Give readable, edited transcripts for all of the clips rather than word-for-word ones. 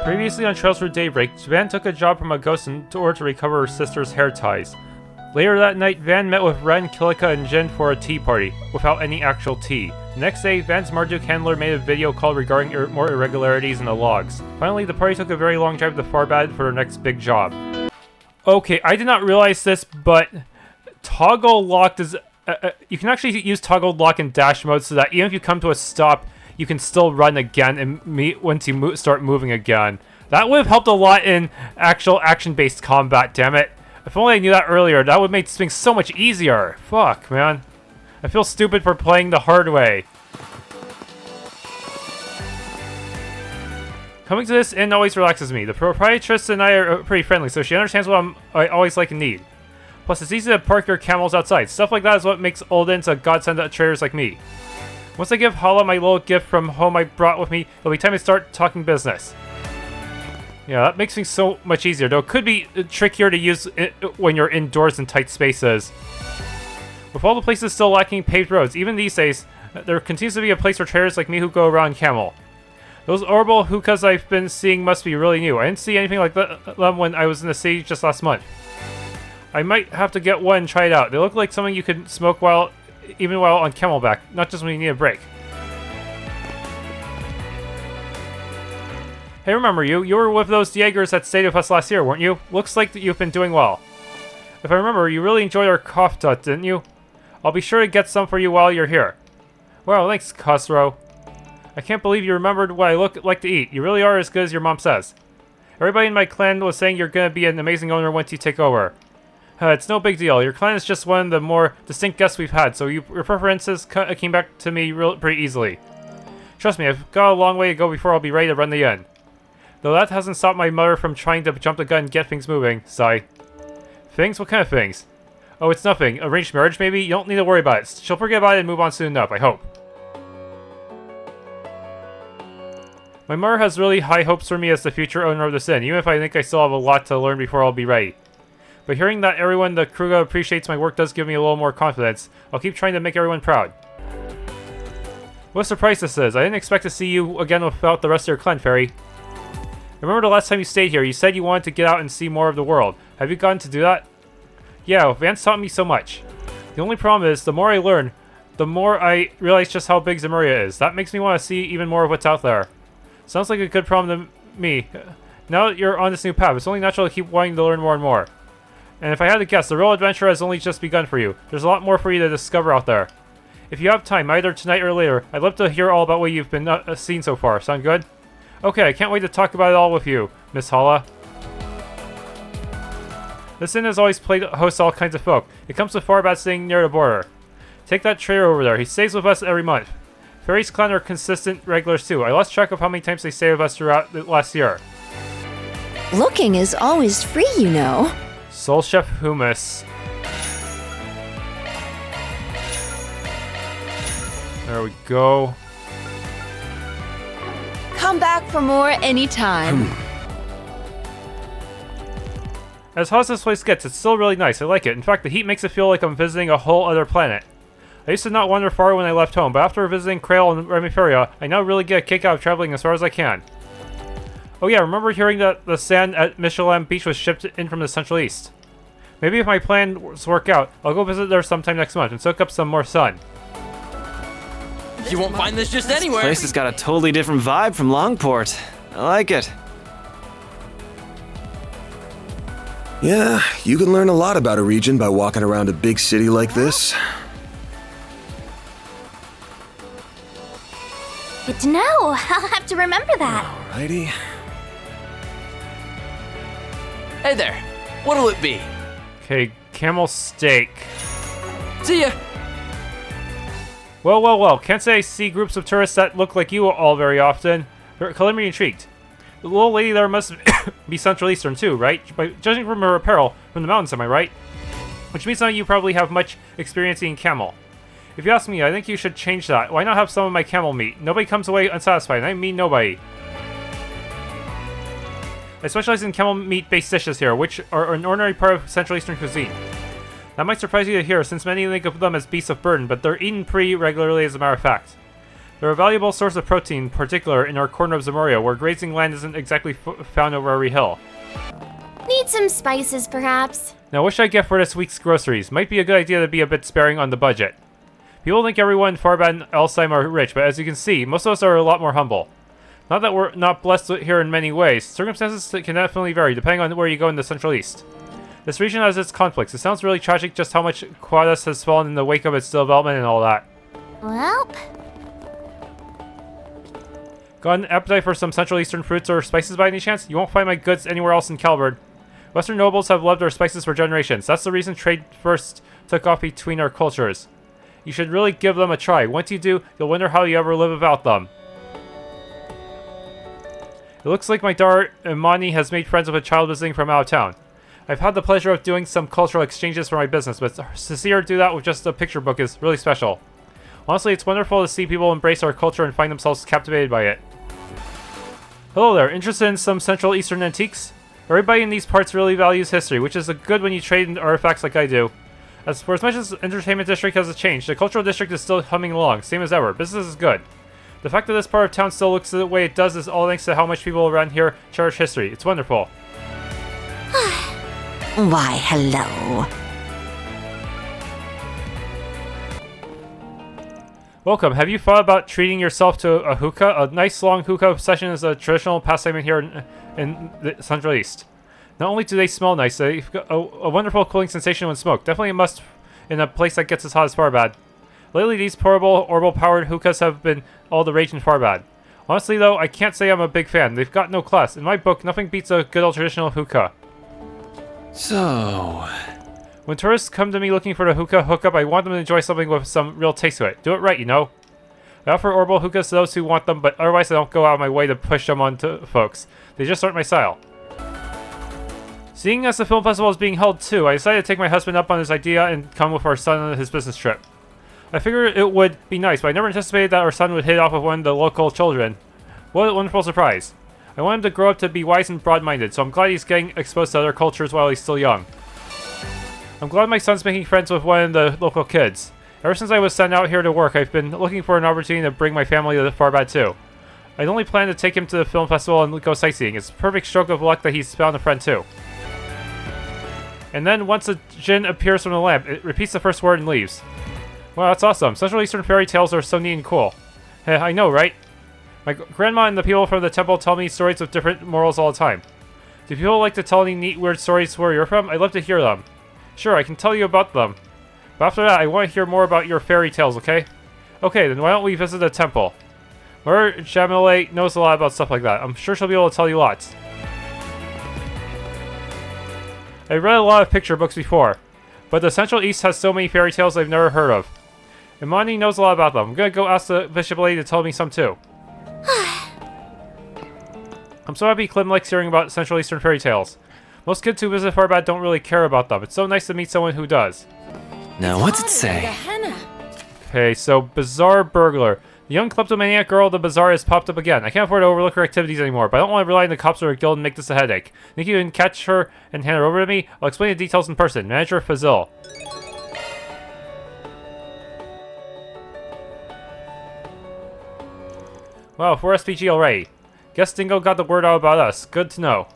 Previously on Trails for Daybreak, Van took a job from a ghost in order to recover her sister's hair ties. Later that night, Van met with Ren, Kilika, and Jin for a tea party, without any actual tea. The next day, Van's Marduk handler made a video call regarding more irregularities in the logs. Finally, the party took a very long drive to Farbad for their next big job. Okay, I did not realize this, but toggle lock is... you can actually use toggle lock in dash mode so that even if you come to a stop, you can still run again and once you start moving again. That would have helped a lot in actual action-based combat, damn it. If only I knew that earlier, that would make things so much easier. Fuck, man. I feel stupid for playing the hard way. Coming to this inn always relaxes me. The proprietress and I are pretty friendly, so she understands what I always like and need. Plus, it's easy to park your camels outside. Stuff like that is what makes old inns a godsend to traders like me. Once I give Hala my little gift from home I brought with me, it'll be time to start talking business. Yeah, that makes things so much easier, though it could be trickier to use when you're indoors in tight spaces. With all the places still lacking paved roads, even these days, there continues to be a place for traders like me who go around camel. Those orbital hookahs I've been seeing must be really new. I didn't see anything like them when I was in the city just last month. I might have to get one and try it out. They look like something you could smoke even while on camelback, not just when you need a break. Hey, remember you? You were with those Jaegers that stayed with us last year, weren't you? Looks like you've been doing well. If I remember, you really enjoyed our kofta, didn't you? I'll be sure to get some for you while you're here. Well, thanks, cutthroat. I can't believe you remembered what I look like to eat. You really are as good as your mom says. Everybody in my clan was saying you're gonna be an amazing owner once you take over. It's no big deal. Your clan is just one of the more distinct guests we've had, so your preferences came back to me pretty easily. Trust me, I've got a long way to go before I'll be ready to run the inn. Though that hasn't stopped my mother from trying to jump the gun and get things moving. Sigh. Things? What kind of things? Oh, it's nothing. Arranged marriage, maybe? You don't need to worry about it. She'll forget about it and move on soon enough, I hope. My mother has really high hopes for me as the future owner of this inn, even if I think I still have a lot to learn before I'll be ready. But hearing that everyone in the Kruga appreciates my work does give me a little more confidence. I'll keep trying to make everyone proud. What a surprise this is. I didn't expect to see you again without the rest of your clan, Fairy. Remember the last time you stayed here, you said you wanted to get out and see more of the world. Have you gotten to do that? Yeah, Vance taught me so much. The only problem is, the more I learn, the more I realize just how big Zemuria is. That makes me want to see even more of what's out there. Sounds like a good problem to me. Now that you're on this new path, it's only natural to keep wanting to learn more and more. And if I had to guess, the real adventure has only just begun for you. There's a lot more for you to discover out there. If you have time, either tonight or later, I'd love to hear all about what you've been seen so far. Sound good? Okay, I can't wait to talk about it all with you, Miss Hala. This inn has always hosts all kinds of folk. It comes to Farbad staying near the border. Take that trader over there. He stays with us every month. Fairy's clan are consistent regulars too. I lost track of how many times they stayed with us throughout the last year. Looking is always free, you know. Soul Chef Hummus. There we go. Come back for more anytime. As hot as this place gets, it's still really nice. I like it. In fact, the heat makes it feel like I'm visiting a whole other planet. I used to not wander far when I left home, but after visiting Krail and Remiferia, I now really get a kick out of traveling as far as I can. Oh yeah, remember hearing that the sand at Michelin Beach was shipped in from the Central East? Maybe if my plans work out, I'll go visit there sometime next month and soak up some more sun. You won't find this just anywhere. This place has got a totally different vibe from Longport. I like it. Yeah, you can learn a lot about a region by walking around a big city like this. Good to know. I'll have to remember that. Alrighty. Hey there. What'll it be? Okay, camel steak. See ya. Well, well, well. Can't say I see groups of tourists that look like you all very often. Color me intrigued. The little lady there must be Central Eastern too, right? By judging from her apparel from the mountains, am I right? Which means none of you probably have much experience eating camel. If you ask me, I think you should change that. Why not have some of my camel meat? Nobody comes away unsatisfied, and I mean nobody. I specialize in camel meat-based dishes here, which are an ordinary part of Central Eastern cuisine. That might surprise you to hear, since many think of them as beasts of burden, but they're eaten pretty regularly as a matter of fact. They're a valuable source of protein, in particular in our corner of Zamoria, where grazing land isn't exactly found over every hill. Need some spices, perhaps? Now, what should I get for this week's groceries? Might be a good idea to be a bit sparing on the budget. People think everyone in Farbad and Alzheim are rich, but as you can see, most of us are a lot more humble. Not that we're not blessed here in many ways, circumstances can definitely vary depending on where you go in the Central East. This region has its conflicts. It sounds really tragic just how much Quadas has fallen in the wake of its development and all that. Well... Got an appetite for some Central Eastern fruits or spices by any chance? You won't find my goods anywhere else in Calvard. Western nobles have loved our spices for generations. That's the reason trade first took off between our cultures. You should really give them a try. Once you do, you'll wonder how you ever live without them. It looks like my daughter Imani has made friends with a child visiting from out of town. I've had the pleasure of doing some cultural exchanges for my business, but to see her do that with just a picture book is really special. Honestly, it's wonderful to see people embrace our culture and find themselves captivated by it. Hello there, interested in some Central Eastern antiques? Everybody in these parts really values history, which is good when you trade in artifacts like I do. As for as much as the entertainment district has changed, the cultural district is still humming along, same as ever. Business is good. The fact that this part of town still looks the way it does is all thanks to how much people around here cherish history. It's wonderful. Why, hello. Welcome. Have you thought about treating yourself to a hookah? A nice long hookah session is a traditional pastime in here in the Central East. Not only do they smell nice, they've got a wonderful cooling sensation when smoked. Definitely a must in a place that gets as hot as Farbad. Lately, these portable, orbital-powered hookahs have been all the rage in Farbad. Honestly, though, I can't say I'm a big fan. They've got no class. In my book, nothing beats a good old traditional hookah. So... When tourists come to me looking for the hookah hookup, I want them to enjoy something with some real taste to it. Do it right, you know? I offer orbital hookahs to those who want them, but otherwise I don't go out of my way to push them onto folks. They just aren't my style. Seeing as the film festival is being held too, I decided to take my husband up on his idea and come with our son on his business trip. I figured it would be nice, but I never anticipated that our son would hit off with one of the local children. What a wonderful surprise. I want him to grow up to be wise and broad-minded, so I'm glad he's getting exposed to other cultures while he's still young. I'm glad my son's making friends with one of the local kids. Ever since I was sent out here to work, I've been looking for an opportunity to bring my family to Farbad too. I'd only planned to take him to the film festival and go sightseeing. It's a perfect stroke of luck that he's found a friend too. And then once a djinn appears from the lamp, it repeats the first word and leaves. Wow, that's awesome. Central Eastern fairy tales are so neat and cool. I know, right? My grandma and the people from the temple tell me stories with different morals all the time. Do people like to tell any neat, weird stories where you're from? I'd love to hear them. Sure, I can tell you about them. But after that, I want to hear more about your fairy tales, okay? Okay, then why don't we visit the temple? Mer Jamile knows a lot about stuff like that. I'm sure she'll be able to tell you lots. I've read a lot of picture books before, but the Central East has so many fairy tales I've never heard of. Imani knows a lot about them. I'm gonna go ask the bishop lady to tell me some too. I'm so happy Clem likes hearing about Central Eastern fairy tales. Most kids who visit Farbad don't really care about them. It's so nice to meet someone who does. Now, what's it say? Okay, so Bazaar Burglar. The young kleptomaniac girl of the bazaar has popped up again. I can't afford to overlook her activities anymore, but I don't want to rely on the cops or a guild and make this a headache. Think you can catch her and hand her over to me? I'll explain the details in person. Manager Fazil. Wow, 4 SPG already. Guess Dingo got the word out about us. Good to know.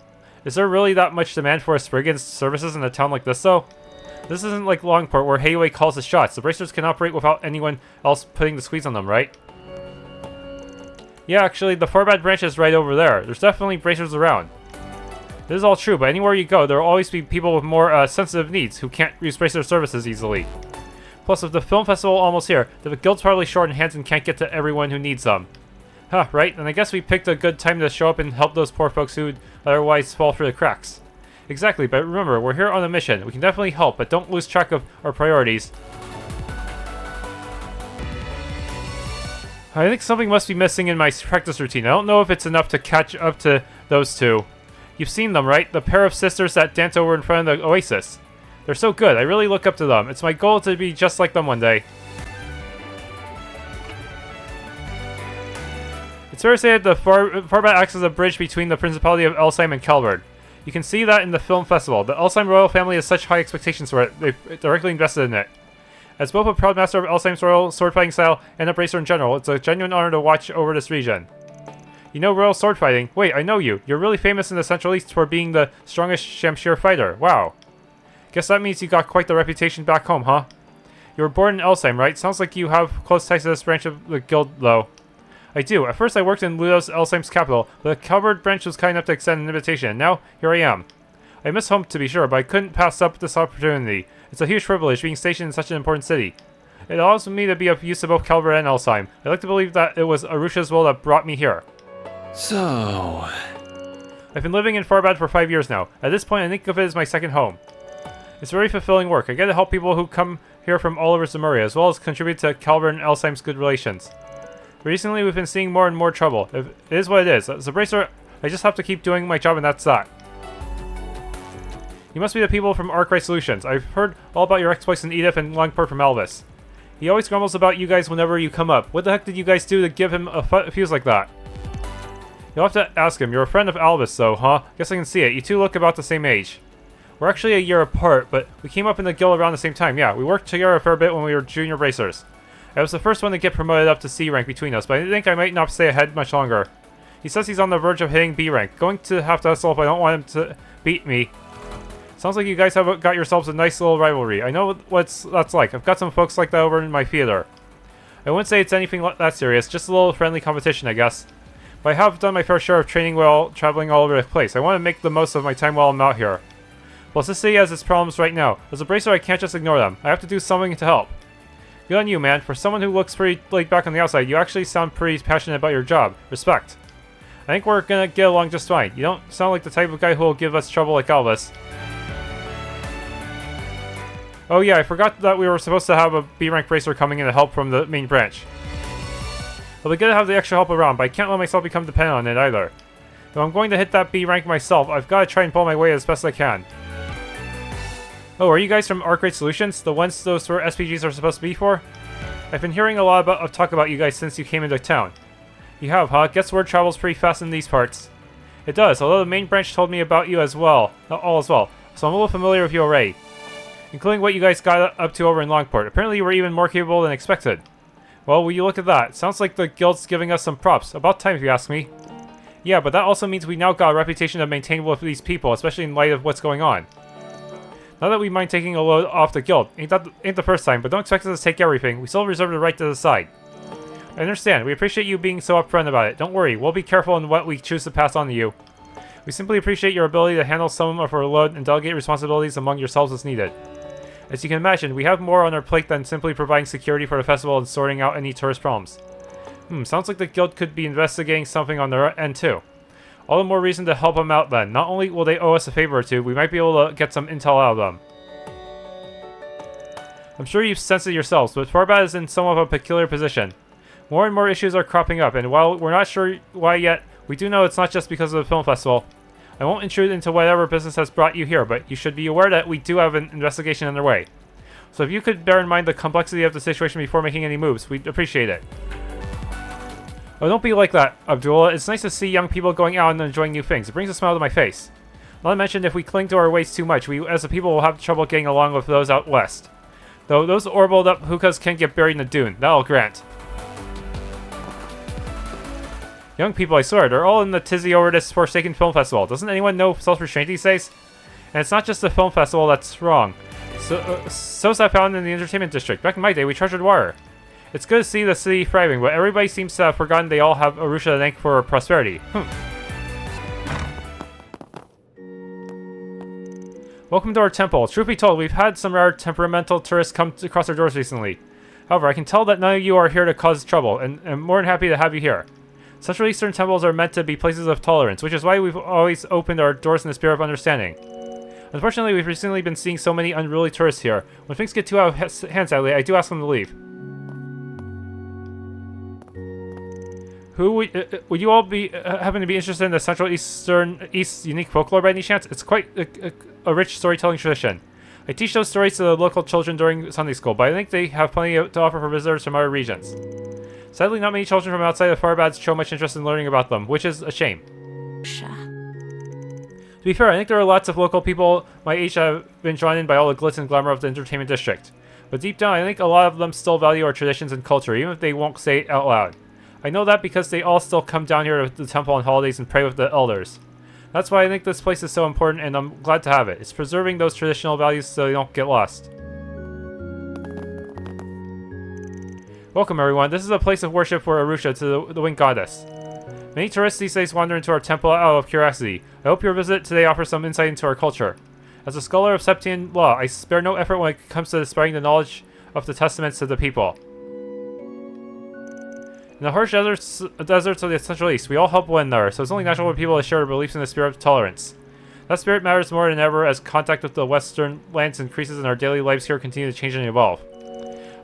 Is there really that much demand for a spriggan's services in a town like this, though? This isn't like Longport, where Hayway calls the shots. The bracers can operate without anyone else putting the squeeze on them, right? Yeah, actually, the Farbad branch is right over there. There's definitely bracers around. This is all true, but anywhere you go, there will always be people with more sensitive needs who can't use bracer services easily. Plus, with the film festival almost here, the guild's probably short in hands and can't get to everyone who needs them. Huh, right? And I guess we picked a good time to show up and help those poor folks who'd otherwise fall through the cracks. Exactly, but remember, we're here on a mission. We can definitely help, but don't lose track of our priorities. I think something must be missing in my practice routine. I don't know if it's enough to catch up to those two. You've seen them, right? The pair of sisters that dance over in front of the oasis. They're so good. I really look up to them. It's my goal to be just like them one day. It's fair to say that the Farbad acts as a bridge between the Principality of Alzheim and Calvard. You can see that in the film festival. The Alzheim royal family has such high expectations for it, they've directly invested in it. As both a proud master of Elsam's royal sword fighting style and a bracer in general, it's a genuine honor to watch over this region. You know royal sword fighting? Wait, I know you. You're really famous in the Central East for being the strongest Shamshir fighter. Wow. Guess that means you got quite the reputation back home, huh? You were born in Elsheim, right? Sounds like you have close ties to this branch of the guild, though. I do. At first I worked in Ludo's Elsheim's capital, but the Calvard branch was kind enough to extend an invitation, and now here I am. I miss home to be sure, but I couldn't pass up this opportunity. It's a huge privilege being stationed in such an important city. It allows me to be of use to both Calvard and Elsheim. I'd like to believe that it was Arusha's will that brought me here. So... I've been living in Farbad for 5 years now. At this point, I think of it as my second home. It's very fulfilling work. I get to help people who come here from all over Zemuria, as well as contribute to Calvard and Elsheim's good relations. Recently, we've been seeing more and more trouble. It is what it is. As a bracer, I just have to keep doing my job, and that's that. You must be the people from Arkride Solutions. I've heard all about your exploits in Edith and Longport from Alvis. He always grumbles about you guys whenever you come up. What the heck did you guys do to give him a fuse like that? You'll have to ask him. You're a friend of Alvis, though, huh? Guess I can see it. You two look about the same age. We're actually a year apart, but we came up in the guild around the same time. Yeah, we worked together a fair bit when we were junior bracers. I was the first one to get promoted up to C rank between us, but I think I might not stay ahead much longer. He says he's on the verge of hitting B rank. Going to have to hustle if I don't want him to beat me. Sounds like you guys have got yourselves a nice little rivalry. I know what that's like. I've got some folks like that over in my theater. I wouldn't say it's anything that serious, just a little friendly competition, I guess. But I have done my fair share of training while traveling all over the place. I want to make the most of my time while I'm out here. Plus, this city has its problems right now. As a bracer, I can't just ignore them. I have to do something to help. Good on you, man. For someone who looks pretty laid back on the outside, you actually sound pretty passionate about your job. Respect. I think we're gonna get along just fine. You don't sound like the type of guy who will give us trouble like Alvis. Oh yeah, I forgot that we were supposed to have a B-rank bracer coming in to help from the main branch. It'll be good to have the extra help around, but I can't let myself become dependent on it either. If I'm going to hit that B rank myself, I've got to try and pull my weight as best I can. Oh, are you guys from Arkride Solutions? The ones those sort of SPGs are supposed to be for? I've been hearing a lot of talk about you guys since you came into town. You have, huh? Guess word travels pretty fast in these parts. It does, although the main branch told me about you as well. All as well. So I'm a little familiar with you already. Including what you guys got up to over in Longport. Apparently you were even more capable than expected. Well, will you look at that? Sounds like the guild's giving us some props. About time if you ask me. Yeah, but that also means we now got a reputation to maintain with these people, especially in light of what's going on. Not that we mind taking a load off the guild. Ain't the first time, but don't expect us to take everything. We still reserve the right to decide. I understand. We appreciate you being so upfront about it. Don't worry, we'll be careful in what we choose to pass on to you. We simply appreciate your ability to handle some of our load and delegate responsibilities among yourselves as needed. As you can imagine, we have more on our plate than simply providing security for the festival and sorting out any tourist problems. Sounds like the guild could be investigating something on their end too. All the more reason to help them out then. Not only will they owe us a favor or two, we might be able to get some intel out of them. I'm sure you've sensed it yourselves, but Farbad is in somewhat of a peculiar position. More and more issues are cropping up, and while we're not sure why yet, we do know it's not just because of the film festival. I won't intrude into whatever business has brought you here, but you should be aware that we do have an investigation underway. So if you could bear in mind the complexity of the situation before making any moves, we'd appreciate it. Oh, don't be like that, Abdullah. It's nice to see young people going out and enjoying new things. It brings a smile to my face. Not to mention, if we cling to our ways too much, we as a people will have trouble getting along with those out west. Though those orbital up hookahs can get buried in the dune, that I'll grant. Young people, I swear, they're all in the tizzy over this forsaken film festival. Doesn't anyone know self-restraint these days? And it's not just the film festival that's wrong. So's I found in the entertainment district. Back in my day, we treasured water. It's good to see the city thriving, but everybody seems to have forgotten they all have Arusha to thank for prosperity. Welcome to our temple. Truth be told, we've had some rare temperamental tourists come across our doors recently. However, I can tell that none of you are here to cause trouble, and I'm more than happy to have you here. Central Eastern temples are meant to be places of tolerance, which is why we've always opened our doors in the spirit of understanding. Unfortunately, we've recently been seeing so many unruly tourists here. When things get too out of hand, sadly, I do ask them to leave. Would you all be happen to be interested in the Central East's unique folklore by any chance? It's quite a rich storytelling tradition. I teach those stories to the local children during Sunday school, but I think they have plenty to offer for visitors from other regions. Sadly, not many children from outside of Farbad show much interest in learning about them, which is a shame. To be fair, I think there are lots of local people my age that have been drawn in by all the glitz and glamour of the entertainment district. But deep down, I think a lot of them still value our traditions and culture, even if they won't say it out loud. I know that because they all still come down here to the temple on holidays and pray with the elders. That's why I think this place is so important, and I'm glad to have it. It's preserving those traditional values so they don't get lost. Welcome everyone, this is a place of worship for Arusha to the Wind Goddess. Many tourists these days wander into our temple out of curiosity. I hope your visit today offers some insight into our culture. As a scholar of Septian law, I spare no effort when it comes to spreading the knowledge of the testaments to the people. In the harsh deserts of the Central East, we all help one another, so it's only natural for people to share their beliefs in the spirit of tolerance. That spirit matters more than ever as contact with the Western lands increases and our daily lives here continue to change and evolve.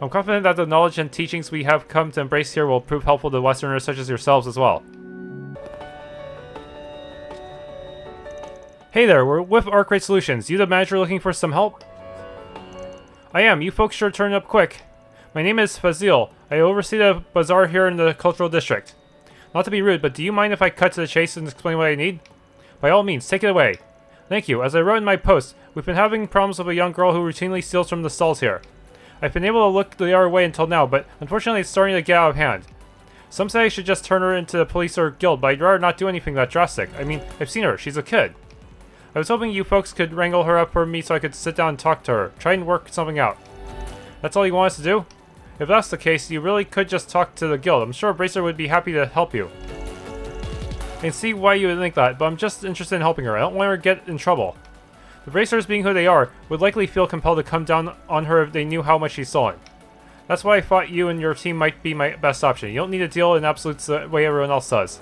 I'm confident that the knowledge and teachings we have come to embrace here will prove helpful to Westerners such as yourselves as well. Hey there, we're with Arkride Solutions. You the manager looking for some help? I am. You folks sure turned up quick. My name is Fazil. I oversee the bazaar here in the cultural district. Not to be rude, but do you mind if I cut to the chase and explain what I need? By all means, take it away. Thank you. As I wrote in my post, we've been having problems with a young girl who routinely steals from the stalls here. I've been able to look the other way until now, but unfortunately it's starting to get out of hand. Some say I should just turn her into the police or guild, but I'd rather not do anything that drastic. I mean, I've seen her. She's a kid. I was hoping you folks could wrangle her up for me so I could sit down and talk to her. Try and work something out. That's all you want us to do? If that's the case, you really could just talk to the guild. I'm sure Bracer would be happy to help you. I can see why you would think that, but I'm just interested in helping her. I don't want her to get in trouble. The Bracers, being who they are, would likely feel compelled to come down on her if they knew how much she's stolen. That's why I thought you and your team might be my best option. You don't need to deal in absolutes the way everyone else does.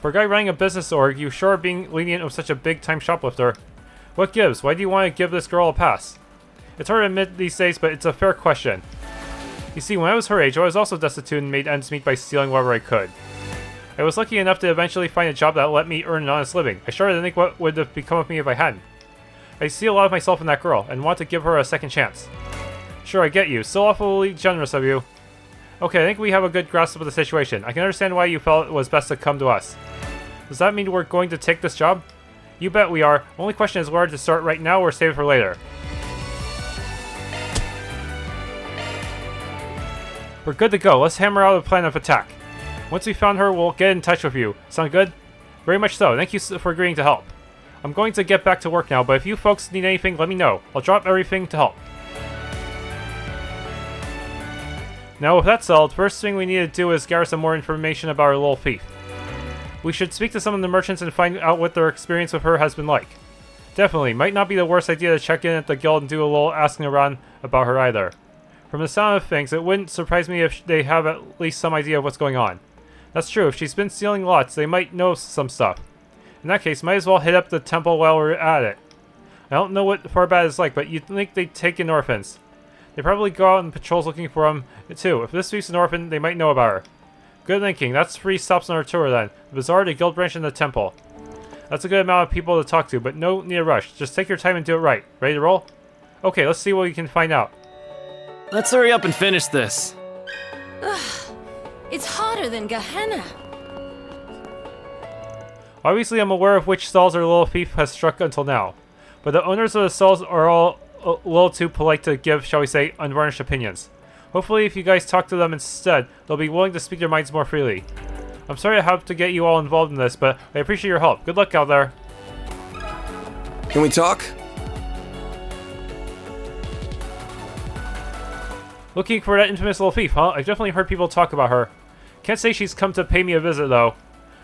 For a guy running a business org, you sure are being lenient with such a big-time shoplifter. What gives? Why do you want to give this girl a pass? It's hard to admit these days, but it's a fair question. You see, when I was her age, I was also destitute and made ends meet by stealing whatever I could. I was lucky enough to eventually find a job that let me earn an honest living. I started to think what would have become of me if I hadn't. I see a lot of myself in that girl, and want to give her a second chance. Sure, I get you. So awfully generous of you. Okay, I think we have a good grasp of the situation. I can understand why you felt it was best to come to us. Does that mean we're going to take this job? You bet we are. Only question is whether to start right now or save it for later. We're good to go. Let's hammer out a plan of attack. Once we found her, we'll get in touch with you. Sound good? Very much so. Thank you for agreeing to help. I'm going to get back to work now, but if you folks need anything, let me know. I'll drop everything to help. Now, with that settled, first thing we need to do is gather some more information about our little thief. We should speak to some of the merchants and find out what their experience with her has been like. Definitely, might not be the worst idea to check in at the guild and do a little asking around about her either. From the sound of things, it wouldn't surprise me if they have at least some idea of what's going on. That's true, if she's been stealing lots, they might know some stuff. In that case, might as well hit up the temple while we're at it. I don't know what Farbat is like, but you'd think they'd take in orphans. They probably go out on patrols looking for them, too. If this thief's an orphan, they might know about her. Good thinking. That's 3 stops on our tour then. The Bazaar, the Guild Branch, and the Temple. That's a good amount of people to talk to, but no need to rush. Just take your time and do it right. Ready to roll? Okay, let's see what we can find out. Let's hurry up and finish this. Ugh, it's hotter than Gehenna. Obviously, I'm aware of which stalls our little thief has struck until now. But the owners of the stalls are all a little too polite to give, shall we say, unvarnished opinions. Hopefully, if you guys talk to them instead, they'll be willing to speak their minds more freely. I'm sorry I have to get you all involved in this, but I appreciate your help. Good luck out there. Can we talk? Looking for that infamous little thief, huh? I've definitely heard people talk about her. Can't say she's come to pay me a visit, though.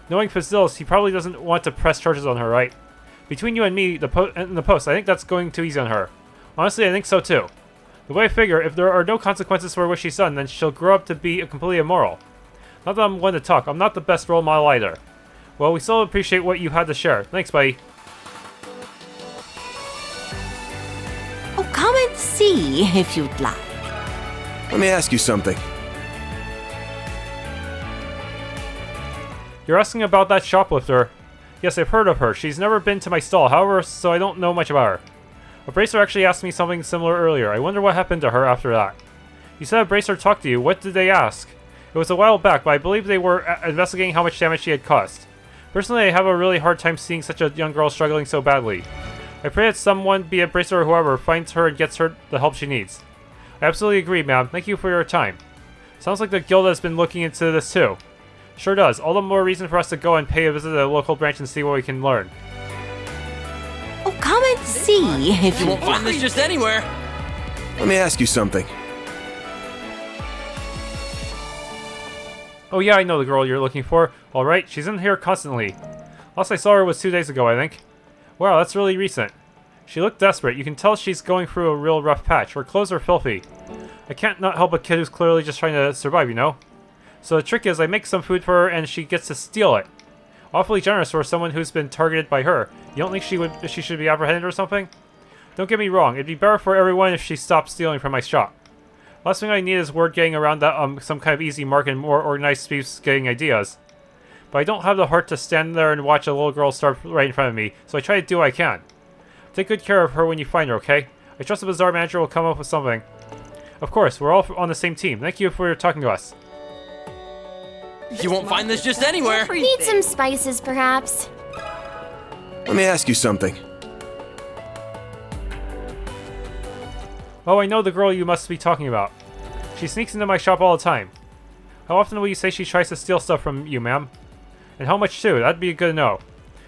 Knowing Fazilis, he probably doesn't want to press charges on her, right? Between you and me, the post, I think that's going too easy on her. Honestly, I think so too. The way I figure, if there are no consequences for what she's done, then she'll grow up to be completely immoral. Not that I'm one to talk, I'm not the best role model either. Well, we still appreciate what you had to share. Thanks, buddy. Oh, come and see if you'd like. Let me ask you something. You're asking about that shoplifter. Yes, I've heard of her. She's never been to my stall, however, so I don't know much about her. A Bracer actually asked me something similar earlier. I wonder what happened to her after that. You said a Bracer talked to you. What did they ask? It was a while back, but I believe they were investigating how much damage she had caused. Personally, I have a really hard time seeing such a young girl struggling so badly. I pray that someone, be it Bracer or whoever, finds her and gets her the help she needs. I absolutely agree, ma'am. Thank you for your time. Sounds like the guild has been looking into this too. Sure does. All the more reason for us to go and pay a visit to the local branch and see what we can learn. Oh, come and see if You won't find this just anywhere. Let me ask you something. Oh yeah, I know the girl you're looking for. Alright, she's in here constantly. Last I saw her was 2 days ago, I think. Wow, that's really recent. She looked desperate. You can tell she's going through a real rough patch. Her clothes are filthy. I can't not help a kid who's clearly just trying to survive, you know? So the trick is I make some food for her and she gets to steal it. Awfully generous for someone who's been targeted by her. You don't think she should be apprehended or something? Don't get me wrong, it'd be better for everyone if she stopped stealing from my shop. Last thing I need is word getting around that some kind of easy mark and more organized thieves getting ideas. But I don't have the heart to stand there and watch a little girl starve right in front of me, so I try to do what I can. Take good care of her when you find her, okay? I trust the bazaar manager will come up with something. Of course, we're all on the same team. Thank you for talking to us. You won't find this just anywhere. Need some spices, perhaps? Let me ask you something. Oh, I know the girl you must be talking about. She sneaks into my shop all the time. How often will you say she tries to steal stuff from you, ma'am? And how much too? That'd be good to know.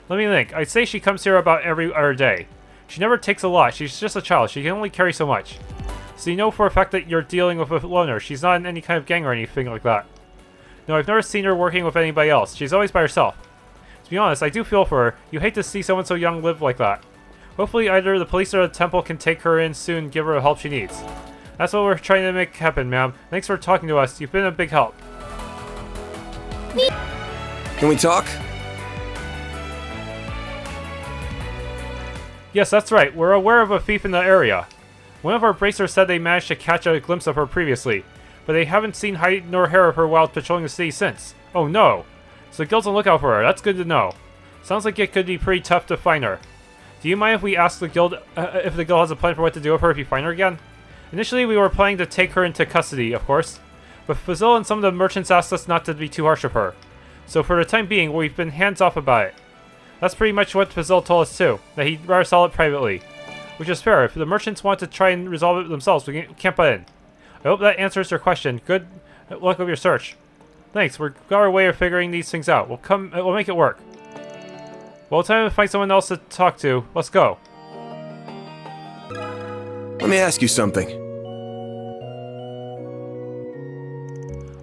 Let me think. I'd say she comes here about every other day. She never takes a lot. She's just a child. She can only carry so much. So you know for a fact that you're dealing with a loner. She's not in any kind of gang or anything like that. No, I've never seen her working with anybody else. She's always by herself. To be honest, I do feel for her. You hate to see someone so young live like that. Hopefully either the police or the temple can take her in soon and give her the help she needs. That's what we're trying to make happen, ma'am. Thanks for talking to us. You've been a big help. Can we talk? Yes, that's right. We're aware of a thief in the area. One of our bracers said they managed to catch a glimpse of her previously, but they haven't seen hide nor hair of her while patrolling the city since. Oh no! So the guild's on the lookout for her. That's good to know. Sounds like it could be pretty tough to find her. Do you mind if we ask the guild if the guild has a plan for what to do with her if you find her again? Initially, we were planning to take her into custody, of course, but Fazil and some of the merchants asked us not to be too harsh with her. So for the time being, we've been hands-off about it. That's pretty much what Fazil told us too, that he'd rather sell it privately. Which is fair. If the merchants want to try and resolve it themselves, we can't butt in. I hope that answers your question. Good luck with your search. Thanks, we've got our way of figuring these things out. We'll make it work. Well, time to find someone else to talk to. Let's go. Let me ask you something.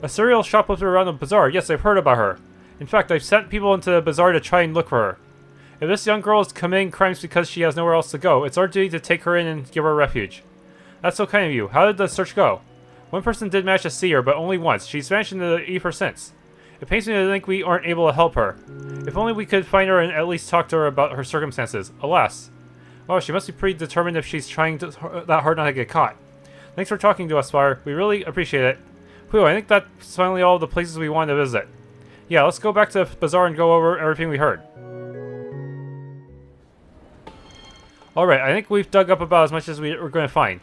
A serial shoplifter around the bazaar. Yes, I've heard about her. In fact, I've sent people into the bazaar to try and look for her. If this young girl is committing crimes because she has nowhere else to go, it's our duty to take her in and give her refuge. That's so kind of you. How did the search go? One person did manage to see her, but only once. She's vanished into the ether since. It pains me to think we aren't able to help her. If only we could find her and at least talk to her about her circumstances. Alas. Well, she must be pretty determined if she's trying that hard not to get caught. Thanks for talking to us, Spire. We really appreciate it. Whew, I think that's finally all the places we wanted to visit. Yeah, let's go back to the bazaar and go over everything we heard. Alright, I think we've dug up about as much as we're going to find.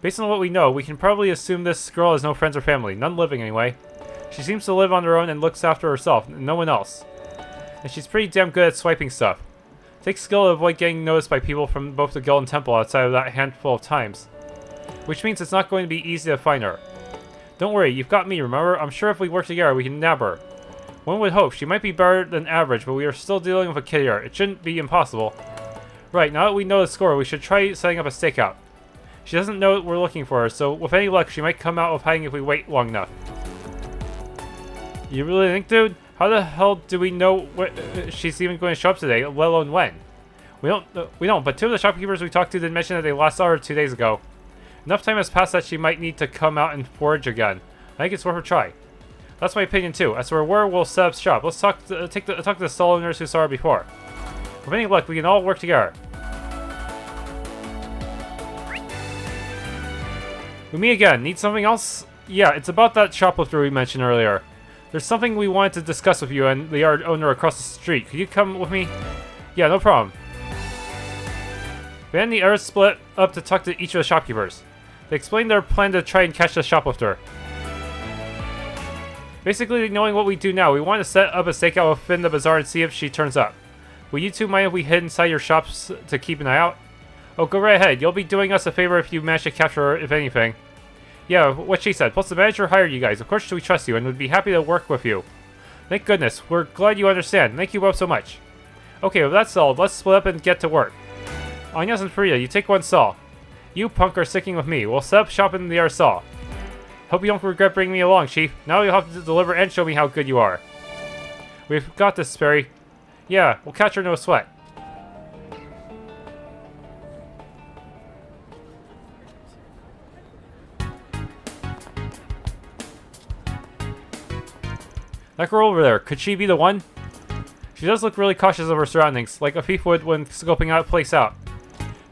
Based on what we know, we can probably assume this girl has no friends or family. None living, anyway. She seems to live on her own and looks after herself, and no one else. And she's pretty damn good at swiping stuff. Takes skill to avoid getting noticed by people from both the guild and temple outside of that handful of times. Which means it's not going to be easy to find her. Don't worry, you've got me, remember? I'm sure if we work together, we can nab her. One would hope. She might be better than average, but we are still dealing with a kid here. It shouldn't be impossible. Right, now that we know the score, we should try setting up a stakeout. She doesn't know we're looking for her, so with any luck, she might come out of hiding if we wait long enough. You really think, dude? How the hell do we know she's even going to show up today, let alone when? We don't, but two of the shopkeepers we talked to did mention that they last saw her 2 days ago. Enough time has passed that she might need to come out and forage again. I think it's worth a try. That's my opinion too. As for where we'll set up shop, let's talk to the stall owners who saw her before. With any luck, we can all work together. We meet again. Need something else? Yeah, it's about that shoplifter we mentioned earlier. There's something we wanted to discuss with you and the yard owner across the street. Could you come with me? Yeah, no problem. Van and the others split up to talk to each of the shopkeepers. They explained their plan to try and catch the shoplifter. Basically, knowing what we do now, we want to set up a stakeout within the bazaar and see if she turns up. Will you two mind if we hid inside your shops to keep an eye out? Oh, go right ahead. You'll be doing us a favor if you manage to capture her, if anything. Yeah, what she said. Plus, the manager hired you guys. Of course, we trust you and would be happy to work with you. Thank goodness. We're glad you understand. Thank you both so much. Okay, well, that's all. Let's split up and get to work. Agnes and Frida, you take one saw. You, Punk, are sticking with me. We'll set up shop in the other saw. Hope you don't regret bringing me along, Chief. Now you'll have to deliver and show me how good you are. We've got this, Sperry. Yeah, we'll catch her no sweat. That girl over there, could she be the one? She does look really cautious of her surroundings, like a thief would when scoping out a place out.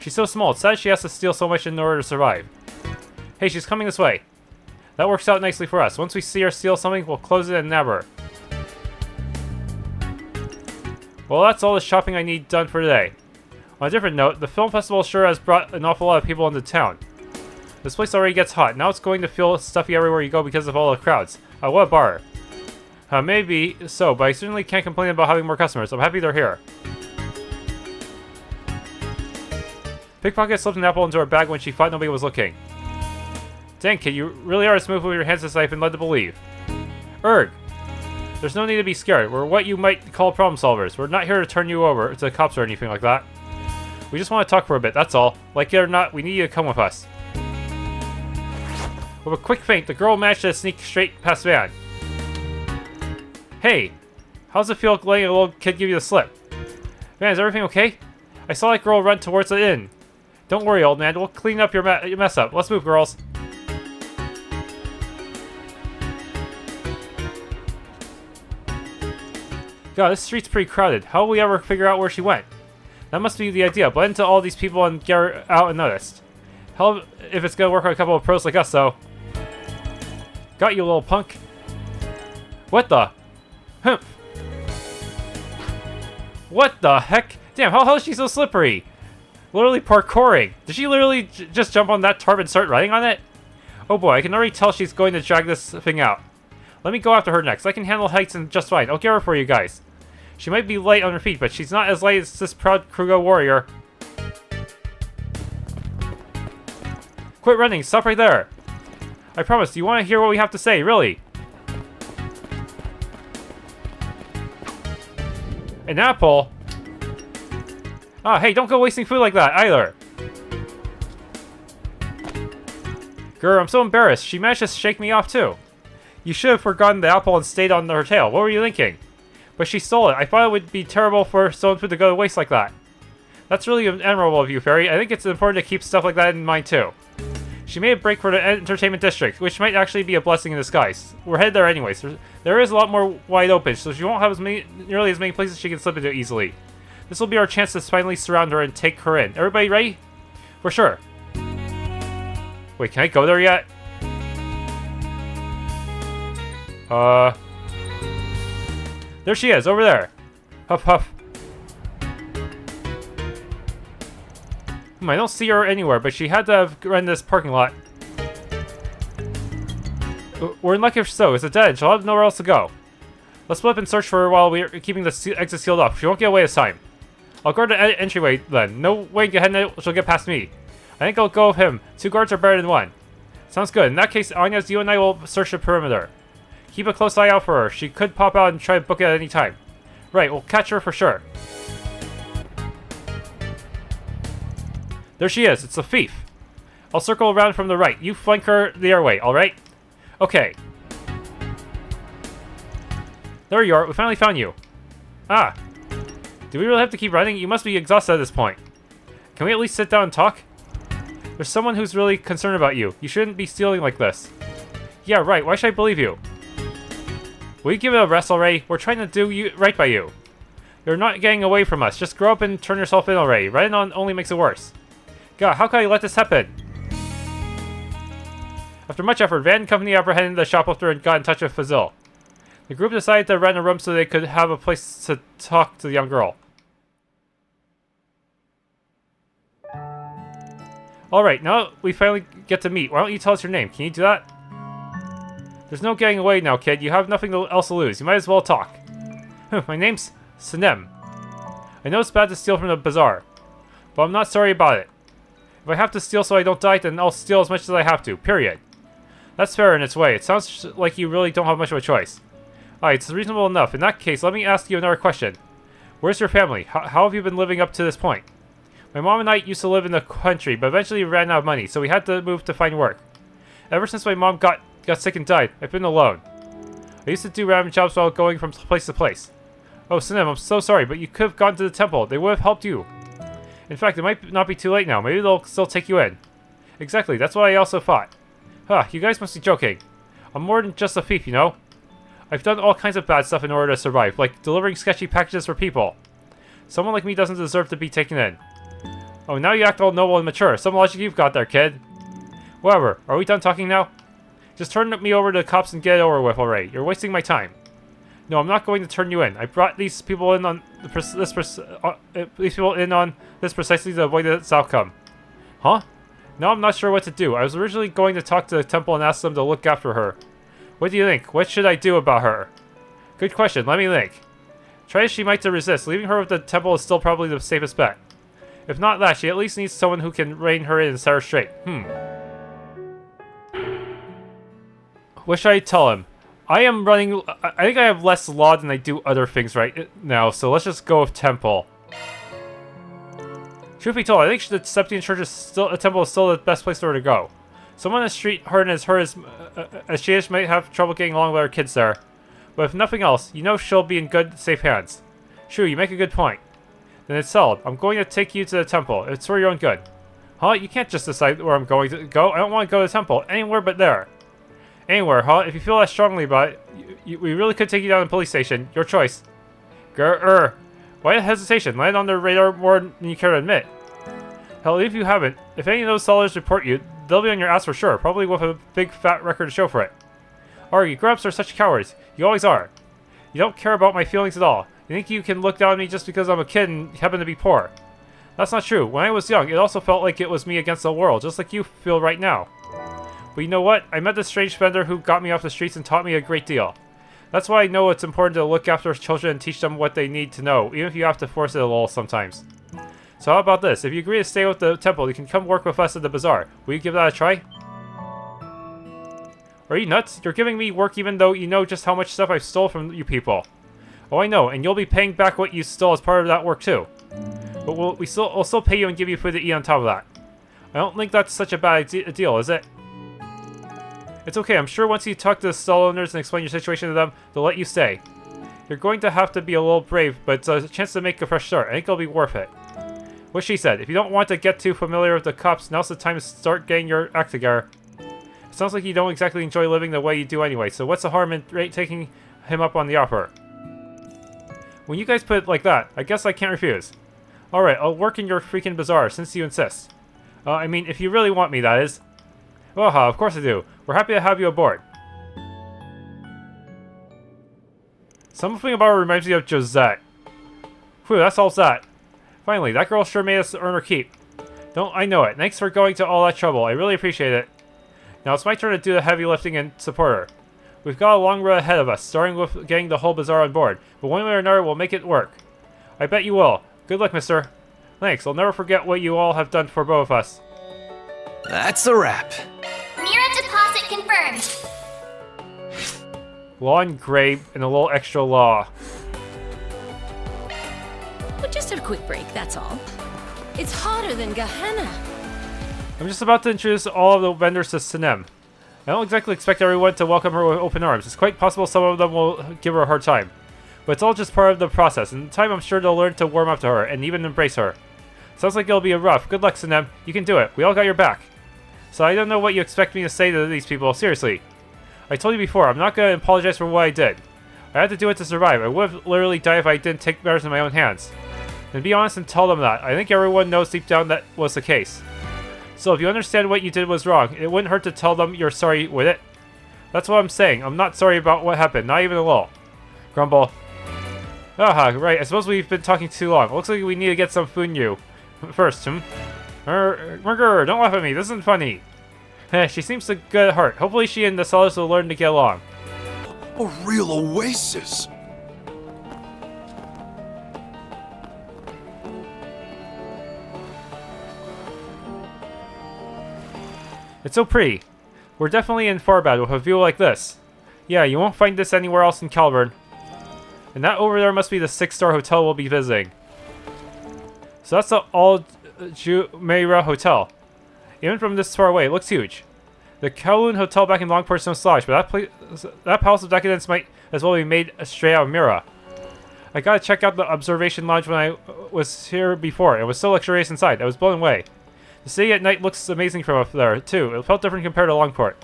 She's so small, it's sad she has to steal so much in order to survive. Hey, she's coming this way. That works out nicely for us. Once we see her steal something, we'll close it and nab her. Well, that's all the shopping I need done for today. On a different note, the film festival sure has brought an awful lot of people into town. This place already gets hot. Now it's going to feel stuffy everywhere you go because of all the crowds. What a bar. Maybe so, but I certainly can't complain about having more customers. I'm happy they're here. Pickpocket slipped an apple into her bag when she thought nobody was looking. Dang, kid, you really are as smooth with your hands as I've been led to believe. Erg! There's no need to be scared. We're what you might call problem solvers. We're not here to turn you over to the cops or anything like that. We just want to talk for a bit, that's all. Like it or not, we need you to come with us. With a quick feint, the girl managed to sneak straight past Van. Hey, how's it feel letting a little kid give you the slip? Man, is everything okay? I saw that girl run towards the inn. Don't worry, old man. We'll clean up your mess up. Let's move, girls. God, this street's pretty crowded. How will we ever figure out where she went? That must be the idea. Blend into all these people and get her out unnoticed. Hell, if it's gonna work on a couple of pros like us, though. Got you, little punk. What the? Humph. What the heck? Damn, how is she so slippery? Literally parkouring. Did she literally just jump on that tarp and start riding on it? Oh boy, I can already tell she's going to drag this thing out. Let me go after her next. I can handle heights and just fine. I'll get her for you guys. She might be light on her feet, but she's not as light as this proud Kruger warrior. Quit running. Stop right there. I promise. Do you want to hear what we have to say? Really? An apple? Ah, hey, don't go wasting food like that, either. Grr, I'm so embarrassed. She managed to shake me off, too. You should have forgotten the apple and stayed on her tail. What were you thinking? But she stole it. I thought it would be terrible for stolen food to go to waste like that. That's really admirable of you, Fairy. I think it's important to keep stuff like that in mind, too. She made a break for the entertainment district, which might actually be a blessing in disguise. We're headed there anyways. There is a lot more wide open, so she won't have nearly as many places she can slip into easily. This will be our chance to finally surround her and take her in. Everybody ready? For sure. Wait, can I go there yet? There she is, over there. Huff, huff. I don't see her anywhere, but she had to have run this parking lot. We're in luck if so. It's a dead end. She'll have nowhere else to go. Let's split up and search for her while we're keeping the exit sealed off. She won't get away this time. I'll guard the entryway then. No way she'll get past me. I think I'll go with him. 2 guards are better than 1. Sounds good. In that case, Agnes, you and I will search the perimeter. Keep a close eye out for her. She could pop out and try to book it at any time. Right, we'll catch her for sure. There she is. It's a thief. I'll circle around from the right. You flank her the other way, alright? Okay. There you are. We finally found you. Ah. Do we really have to keep running? You must be exhausted at this point. Can we at least sit down and talk? There's someone who's really concerned about you. You shouldn't be stealing like this. Yeah, right. Why should I believe you? Will you give it a rest already? We're trying to do right by you. You're not getting away from us. Just grow up and turn yourself in already. Running on only makes it worse. God, how could I let this happen? After much effort, Van and company apprehended the shoplifter and got in touch with Fazil. The group decided to rent a room so they could have a place to talk to the young girl. Alright, now we finally get to meet. Why don't you tell us your name? Can you do that? There's no getting away now, kid. You have nothing else to lose. You might as well talk. My name's Sanem. I know it's bad to steal from the bazaar, but I'm not sorry about it. If I have to steal so I don't die, then I'll steal as much as I have to. Period. That's fair in its way. It sounds like you really don't have much of a choice. Alright, it's reasonable enough. In that case, let me ask you another question. Where's your family? How have you been living up to this point? My mom and I used to live in the country, but eventually we ran out of money, so we had to move to find work. Ever since my mom got sick and died, I've been alone. I used to do random jobs while going from place to place. Oh, Sinem, I'm so sorry, but you could have gone to the temple. They would have helped you. In fact, it might not be too late now. Maybe they'll still take you in. Exactly, that's what I also thought. Huh, you guys must be joking. I'm more than just a thief, you know? I've done all kinds of bad stuff in order to survive, like delivering sketchy packages for people. Someone like me doesn't deserve to be taken in. Oh, now you act all noble and mature. Some logic you've got there, kid. Whatever, are we done talking now? Just turn me over to the cops and get it over with already. You're wasting my time. No, I'm not going to turn you in. I brought these people in on this precisely to avoid this outcome. Huh? Now I'm not sure what to do. I was originally going to talk to the temple and ask them to look after her. What do you think? What should I do about her? Good question. Let me think. Try as she might to resist. Leaving her with the temple is still probably the safest bet. If not that, she at least needs someone who can rein her in and set her straight. What should I tell him? I am running... I think I have less law than I do other things right now, so let's just go with temple. Truth be told, I think the Septian Church is still... A temple is still the best place for her to go. Someone as street-hardened as her as she is might have trouble getting along with her kids there. But if nothing else, you know she'll be in good, safe hands. True, you make a good point. Then it's settled. I'm going to take you to the temple. It's for your own good. Huh? You can't just decide where I'm going to go. I don't want to go to the temple. Anywhere but there. Anywhere, huh? If you feel that strongly about it, we really could take you down to the police station. Your choice. Grr. Why the hesitation? Land on their radar more than you care to admit. Hell, if you haven't, if any of those sellers report you, they'll be on your ass for sure, probably with a big fat record to show for it. You grown-ups are such cowards. You always are. You don't care about my feelings at all. You think you can look down on me just because I'm a kid and happen to be poor. That's not true. When I was young, it also felt like it was me against the world, just like you feel right now. But you know what? I met this strange vendor who got me off the streets and taught me a great deal. That's why I know it's important to look after children and teach them what they need to know, even if you have to force it a little sometimes. So how about this? If you agree to stay with the temple, you can come work with us at the bazaar. Will you give that a try? Are you nuts? You're giving me work even though you know just how much stuff I've stole from you people. Oh, I know, and you'll be paying back what you stole as part of that work too. But we'll still pay you and give you food to eat on top of that. I don't think that's such a bad deal, is it? It's okay, I'm sure once you talk to the stall owners and explain your situation to them, they'll let you stay. You're going to have to be a little brave, but it's a chance to make a fresh start. I think it'll be worth it. What she said, if you don't want to get too familiar with the cops, now's the time to start getting your act together. It sounds like you don't exactly enjoy living the way you do anyway, so what's the harm in taking him up on the offer? When you guys put it like that, I guess I can't refuse. Alright, I'll work in your freaking bazaar, since you insist. I mean, if you really want me, that is. Well, of course I do. We're happy to have you aboard. Something about her reminds me of Josette. Whew, that solves that. Finally, that girl sure made us earn her keep. Don't I know it. Thanks for going to all that trouble. I really appreciate it. Now it's my turn to do the heavy lifting and support her. We've got a long road ahead of us, starting with getting the whole bazaar on board. But one way or another, we'll make it work. I bet you will. Good luck, mister. Thanks. I'll never forget what you all have done for both of us. That's a wrap. Mira deposit confirmed. Law engraved and a little extra law. But just a quick break, that's all. It's hotter than Gehenna. I'm just about to introduce all of the vendors to Sinem. I don't exactly expect everyone to welcome her with open arms. It's quite possible some of them will give her a hard time. But it's all just part of the process, and in time I'm sure they'll learn to warm up to her and even embrace her. Sounds like it'll be a rough. Good luck, Sinem. You can do it. We all got your back. So I don't know what you expect me to say to these people. Seriously. I told you before, I'm not going to apologize for what I did. I had to do it to survive. I would have literally died if I didn't take matters in my own hands. And be honest and tell them that. I think everyone knows deep down that was the case. So if you understand what you did was wrong, it wouldn't hurt to tell them you're sorry with it. That's what I'm saying. I'm not sorry about what happened, not even a little. Grumble. Right. I suppose we've been talking too long. Looks like we need to get some food in you. First, Murger, don't laugh at me. This isn't funny. She seems to good at heart. Hopefully she and the sellers will learn to get along. A real oasis. It's so pretty. We're definitely in Farbad with a view like this. Yeah, you won't find this anywhere else in Calvard. And that over there must be the 6-star hotel we'll be visiting. So that's the Al-Jumeirah Hotel. Even from this far away, it looks huge. The Kowloon Hotel back in Longport's no slouch, but that Palace of Decadence might as well be made straight out of Mira. I gotta check out the observation lounge when I was here before. It was so luxurious inside. I was blown away. The city at night looks amazing from up there, too. It felt different compared to Longport.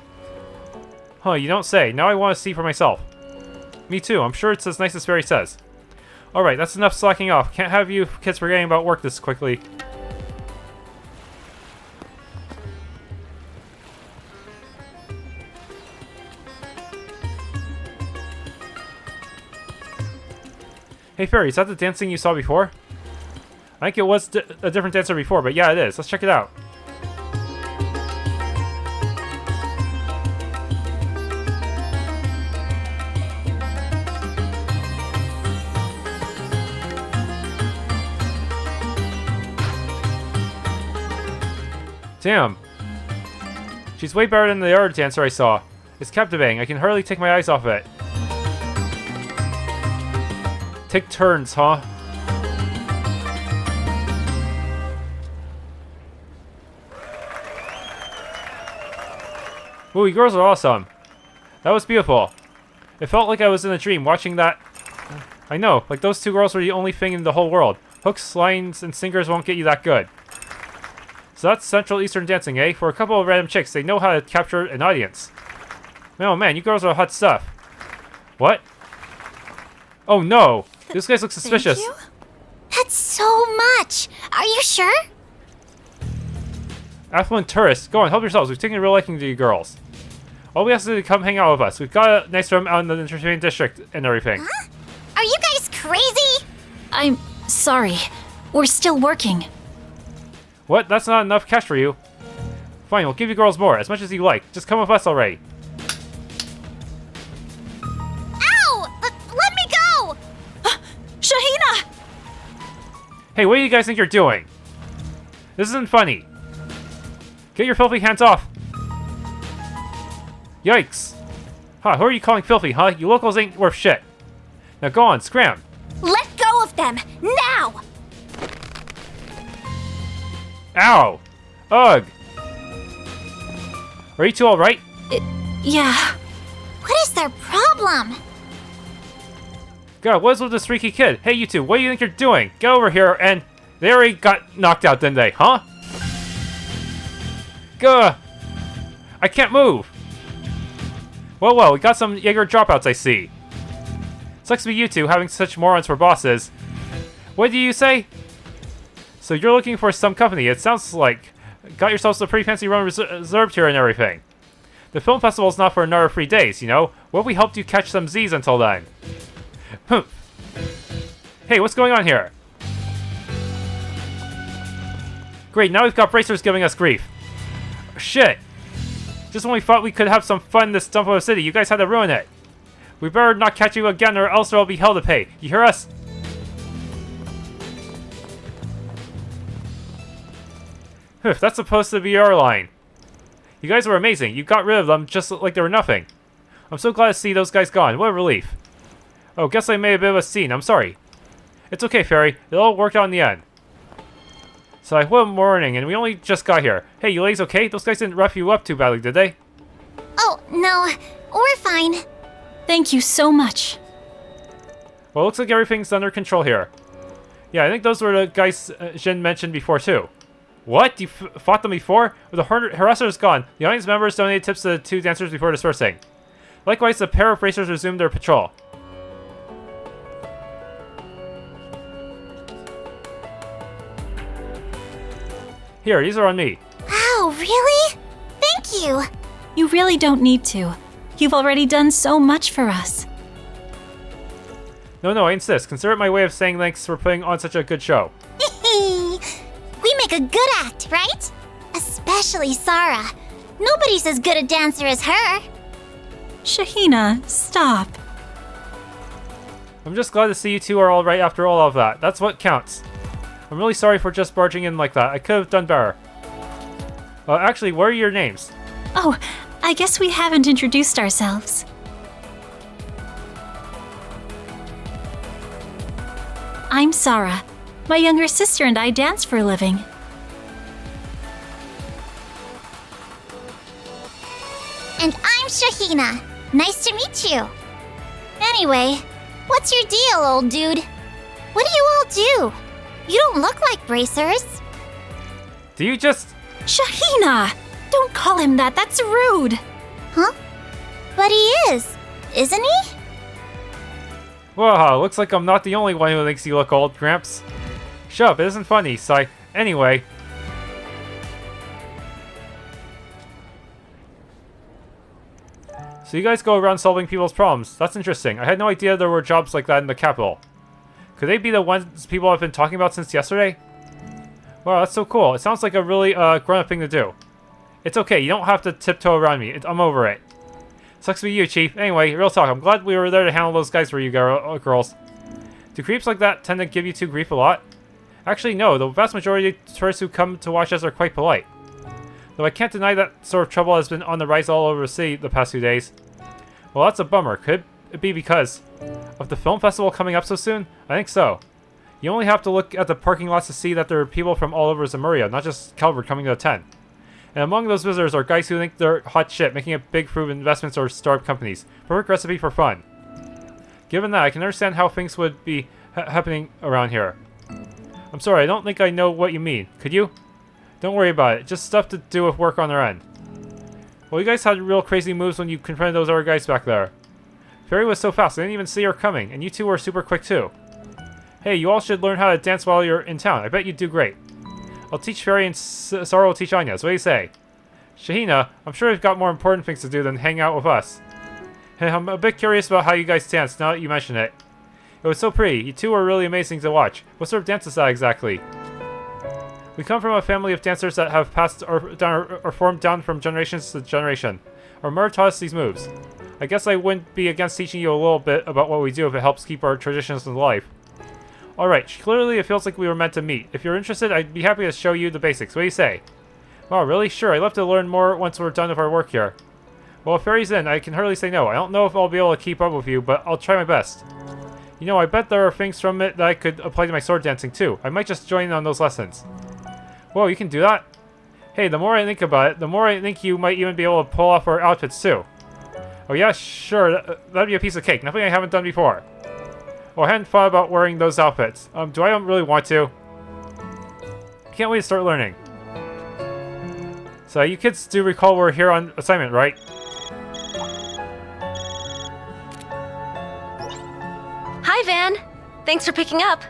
Huh, you don't say. Now I want to see for myself. Me too. I'm sure it's as nice as Barry says. Alright, that's enough slacking off. Can't have you kids forgetting about work this quickly. Hey Fairy, is that the dancing you saw before? I think it was a different dancer before, but yeah, it is. Let's check it out. Damn. She's way better than the other dancer I saw. It's captivating. I can hardly take my eyes off it. Take turns, huh? Ooh, you girls are awesome. That was beautiful. It felt like I was in a dream watching that. I know, like those two girls were the only thing in the whole world. Hooks, lines, and singers won't get you that good. So that's Central Eastern dancing, eh? For a couple of random chicks, they know how to capture an audience. Oh man, you girls are hot stuff. What? Oh no! This guy looks suspicious. Thank you? That's so much! Are you sure? Affluent tourists, go on, help yourselves. We've taken a real liking to you girls. All we have to do is come hang out with us. We've got a nice room out in the entertainment district and everything. Huh? Are you guys crazy? I'm sorry. We're still working. What? That's not enough cash for you. Fine, we'll give you girls more, as much as you like. Just come with us already. Ow! Let me go! Shaheena! Hey, what do you guys think you're doing? This isn't funny. Get your filthy hands off. Yikes. Huh, who are you calling filthy, huh? You locals ain't worth shit. Now go on, scram. Let go of them! Now! Ow! Ugh! Are you two alright? Yeah. What is their problem? God, what is with this freaky kid? Hey, you two, what do you think you're doing? Get over here and... They already got knocked out, didn't they? Huh? Gah! I can't move! Well, we got some Jaeger dropouts, I see. Sucks to be you two, having such morons for bosses. What do you say? So you're looking for some company, it sounds like. Got yourselves a pretty fancy room reserved here and everything. The film festival's not for another 3 days, you know? What if we helped you catch some Z's until then? Hey, what's going on here? Great, now we've got bracers giving us grief. Shit! Just when we thought we could have some fun in this dump of a city, you guys had to ruin it. We better not catch you again or else there'll be hell to pay. You hear us? That's supposed to be our line. You guys were amazing. You got rid of them just like they were nothing. I'm so glad to see those guys gone. What a relief. Oh, guess I made a bit of a scene. I'm sorry. It's okay, Fairy. It all worked out in the end. So what a morning, and we only just got here. Hey, you ladies okay? Those guys didn't rough you up too badly, did they? Oh, no. We're fine. Thank you so much. Well, it looks like everything's under control here. Yeah, I think those were the guys Jin mentioned before, too. What? You fought them before? With the harassers gone, the audience members donated tips to the two dancers before dispersing. Likewise, the pair of racers resumed their patrol. Here, these are on me. Wow, really? Thank you. You really don't need to. You've already done so much for us. No, I insist. Consider it my way of saying thanks for putting on such a good show. We make a good act, right? Especially Saara. Nobody's as good a dancer as her. Shaheena, stop. I'm just glad to see you two are alright after all of that. That's what counts. I'm really sorry for just barging in like that. I could have done better. Actually, what are your names? Oh, I guess we haven't introduced ourselves. I'm Saara. My younger sister and I dance for a living. And I'm Shaheena. Nice to meet you. Anyway, what's your deal, old dude? What do you all do? You don't look like bracers. Do you just... Shaheena! Don't call him that, that's rude! Huh? But he is, isn't he? Whoa, looks like I'm not the only one who thinks you look old, Gramps. Shut up, it isn't funny, sigh. Anyway. So you guys go around solving people's problems. That's interesting. I had no idea there were jobs like that in the capital. Could they be the ones people have been talking about since yesterday? Wow, that's so cool. It sounds like a really grown-up thing to do. It's okay, you don't have to tiptoe around me. I'm over it. Sucks to be you, Chief. Anyway, real talk, I'm glad we were there to handle those guys for you girls. Do creeps like that tend to give you two grief a lot? Actually, no. The vast majority of tourists who come to watch us are quite polite. Though I can't deny that sort of trouble has been on the rise all over the city the past few days. Well, that's a bummer. Could it be because of the film festival coming up so soon? I think so. You only have to look at the parking lots to see that there are people from all over Zemuria, not just Calvard, coming to attend. And among those visitors are guys who think they're hot shit, making it big through investments or startup companies. Perfect recipe for fun. Given that, I can understand how things would be happening around here. I'm sorry, I don't think I know what you mean. Could you? Don't worry about it. Just stuff to do with work on their end. Well, you guys had real crazy moves when you confronted those other guys back there. Fairy was so fast, I didn't even see her coming, and you two were super quick too. Hey, you all should learn how to dance while you're in town. I bet you'd do great. I'll teach Fairy and Saara will teach Agnes. What do you say? Shaheena, I'm sure you've got more important things to do than hang out with us. Hey, I'm a bit curious about how you guys danced now that you mention it. It was so pretty. You two were really amazing to watch. What sort of dance is that exactly? We come from a family of dancers that have passed or formed down from generations to generation. Our mother taught us these moves. I guess I wouldn't be against teaching you a little bit about what we do if it helps keep our traditions alive. Alright, clearly it feels like we were meant to meet. If you're interested, I'd be happy to show you the basics. What do you say? Wow, really? Sure, I'd love to learn more once we're done with our work here. Well, if Fairy's in, I can hardly say no. I don't know if I'll be able to keep up with you, but I'll try my best. You know, I bet there are things from it that I could apply to my sword dancing too. I might just join in on those lessons. Whoa, you can do that? Hey, the more I think about it, the more I think you might even be able to pull off our outfits too. Oh yeah, sure, that'd be a piece of cake. Nothing I haven't done before. Oh, I hadn't thought about wearing those outfits. Do I really want to? Can't wait to start learning. So you kids do recall we're here on assignment, right? Hi, Van. Thanks for picking up.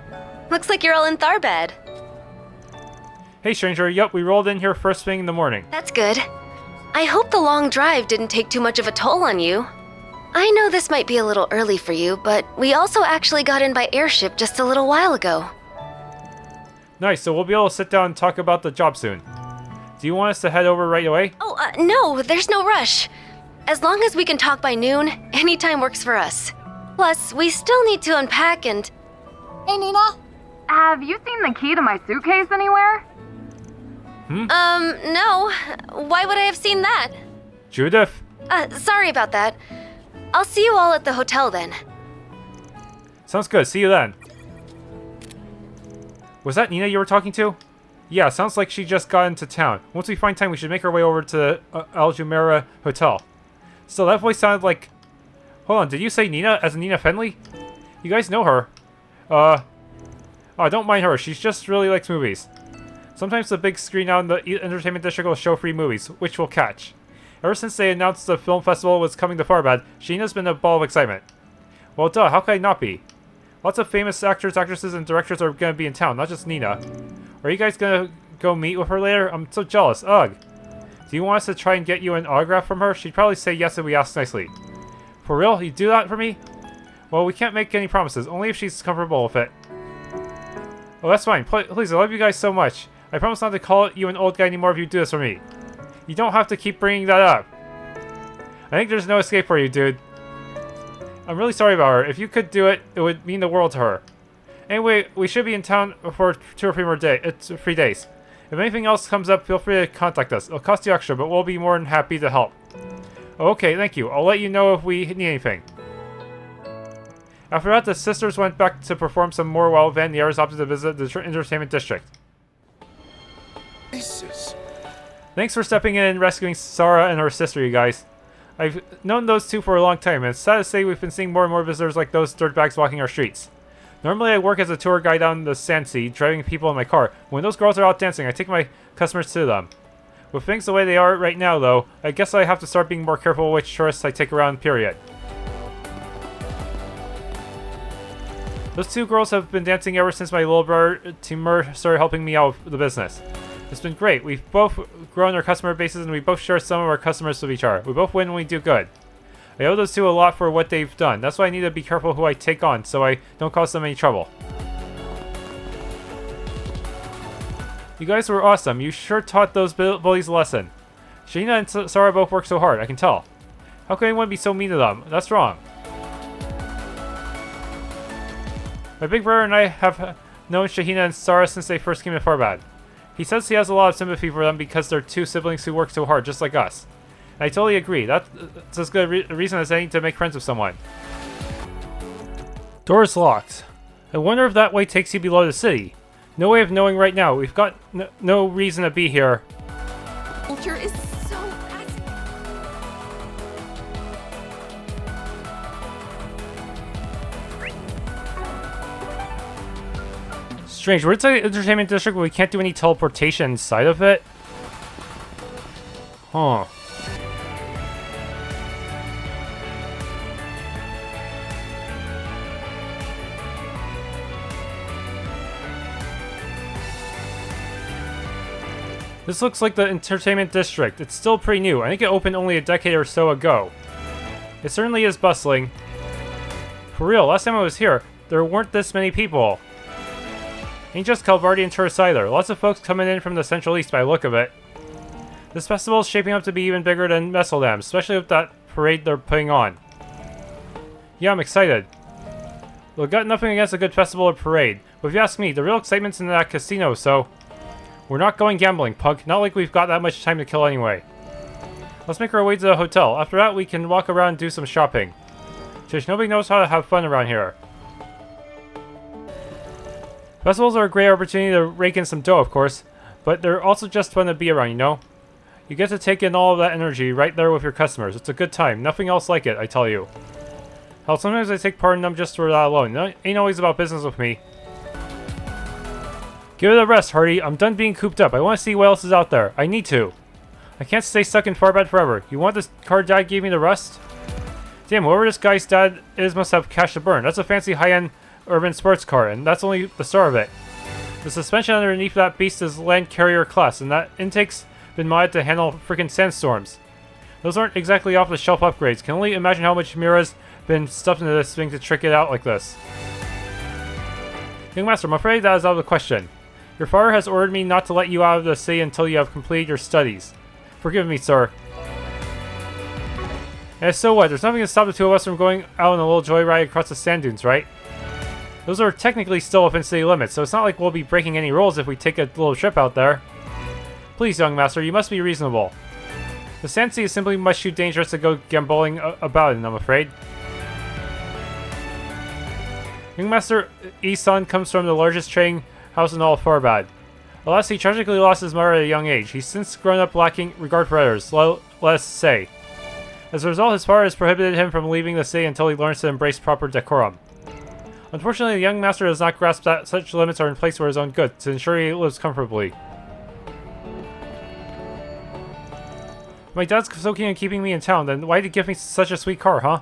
Looks like you're all in Tharbad. Hey, stranger. Yup, we rolled in here first thing in the morning. That's good. I hope the long drive didn't take too much of a toll on you. I know this might be a little early for you, but we also actually got in by airship just a little while ago. Nice, so we'll be able to sit down and talk about the job soon. Do you want us to head over right away? Oh, no, there's no rush. As long as we can talk by noon, any time works for us. Plus, we still need to unpack and... Hey, Nina? Have you seen the key to my suitcase anywhere? No. Why would I have seen that? Judith? Sorry about that. I'll see you all at the hotel then. Sounds good. See you then. Was that Nina you were talking to? Yeah, sounds like she just got into town. Once we find time, we should make our way over to the Al-Jumeirah Hotel. Still, that voice sounded like... Hold on, did you say Nina as in Nina Fenley? You guys know her. Oh, don't mind her. She just really likes movies. Sometimes the big screen out in the entertainment district will show free movies, which we'll catch. Ever since they announced the film festival was coming to Tharbad, Sheena's been a ball of excitement. Well, duh, how could I not be? Lots of famous actors, actresses, and directors are going to be in town, not just Nina. Are you guys going to go meet with her later? I'm so jealous. Ugh. Do you want us to try and get you an autograph from her? She'd probably say yes if we asked nicely. For real? You do that for me? Well, we can't make any promises, only if she's comfortable with it. Oh, that's fine. Please, I love you guys so much. I promise not to call you an old guy anymore if you do this for me. You don't have to keep bringing that up. I think there's no escape for you, dude. I'm really sorry about her. If you could do it, it would mean the world to her. Anyway, we should be in town for 2 or 3 more days. If anything else comes up, feel free to contact us. It'll cost you extra, but we'll be more than happy to help. Okay, thank you. I'll let you know if we need anything. After that, the sisters went back to perform some more while Van the others opted to visit the entertainment district. Thanks for stepping in and rescuing Saara and her sister, you guys. I've known those two for a long time, and it's sad to say we've been seeing more and more visitors like those dirtbags walking our streets. Normally I work as a tour guide down the Sandsea, driving people in my car. When those girls are out dancing, I take my customers to them. With things the way they are right now, though, I guess I have to start being more careful which tourists I take around, period. Those two girls have been dancing ever since my little brother Timur started helping me out with the business. It's been great. We've both grown our customer bases and we both share some of our customers with each other. We both win when we do good. I owe those two a lot for what they've done. That's why I need to be careful who I take on so I don't cause them any trouble. You guys were awesome. You sure taught those bullies a lesson. Shaheena and Saara both work so hard, I can tell. How can anyone be so mean to them? That's wrong. My big brother and I have known Shaheena and Saara since they first came to Farbad. He says he has a lot of sympathy for them because they're two siblings who work so hard, just like us. And I totally agree. That's as good a reason as any to make friends with someone. Door's locked. I wonder if that way takes you below the city. No way of knowing right now. We've got no reason to be here. Culture is so Strange. We're inside the entertainment district, but we can't do any teleportation inside of it? Huh. This looks like the entertainment district. It's still pretty new. I think it opened only a decade or so ago. It certainly is bustling. For real, last time I was here, there weren't this many people. Ain't just Calvardian tourists either. Lots of folks coming in from the Central East by the look of it. This festival is shaping up to be even bigger than Messeldam, especially with that parade they're putting on. Yeah, I'm excited. We've got nothing against a good festival or parade, but if you ask me, the real excitement's in that casino, so... We're not going gambling, punk. Not like we've got that much time to kill anyway. Let's make our way to the hotel. After that, we can walk around and do some shopping. Just nobody knows how to have fun around here. Festivals are a great opportunity to rake in some dough, of course, but they're also just fun to be around, you know? You get to take in all of that energy right there with your customers. It's a good time. Nothing else like it, I tell you. Hell, sometimes I take part in them just for that alone. It ain't always about business with me. Give it a rest, Hardy. I'm done being cooped up. I want to see what else is out there. I need to. I can't stay stuck in Farbad forever. You want this car Dad gave me to rust? Damn, whoever this guy's dad is must have cash to burn. That's a fancy high-end urban sports car, and that's only the start of it. The suspension underneath that beast is land carrier class, and that intake's been modded to handle freaking sandstorms. Those aren't exactly off-the-shelf upgrades. Can only imagine how much Mira's been stuffed into this thing to trick it out like this. Young Master, I'm afraid that is out of the question. Your father has ordered me not to let you out of the city until you have completed your studies. Forgive me, sir. And so what? There's nothing to stop the two of us from going out on a little joyride across the sand dunes, right? Those are technically still within city limits, so it's not like we'll be breaking any rules if we take a little trip out there. Please, young master, you must be reasonable. The sand sea is simply much too dangerous to go gamboling about in, I'm afraid. Young Master Isan comes from the largest trading house in all of Farbad. Alas, he tragically lost his mother at a young age. He's since grown up lacking regard for others, let us say. As a result, his father has prohibited him from leaving the city until he learns to embrace proper decorum. Unfortunately, the young master does not grasp that such limits are in place for his own good, to ensure he lives comfortably. My dad's so keen on keeping me in town, then why did he give me such a sweet car, huh?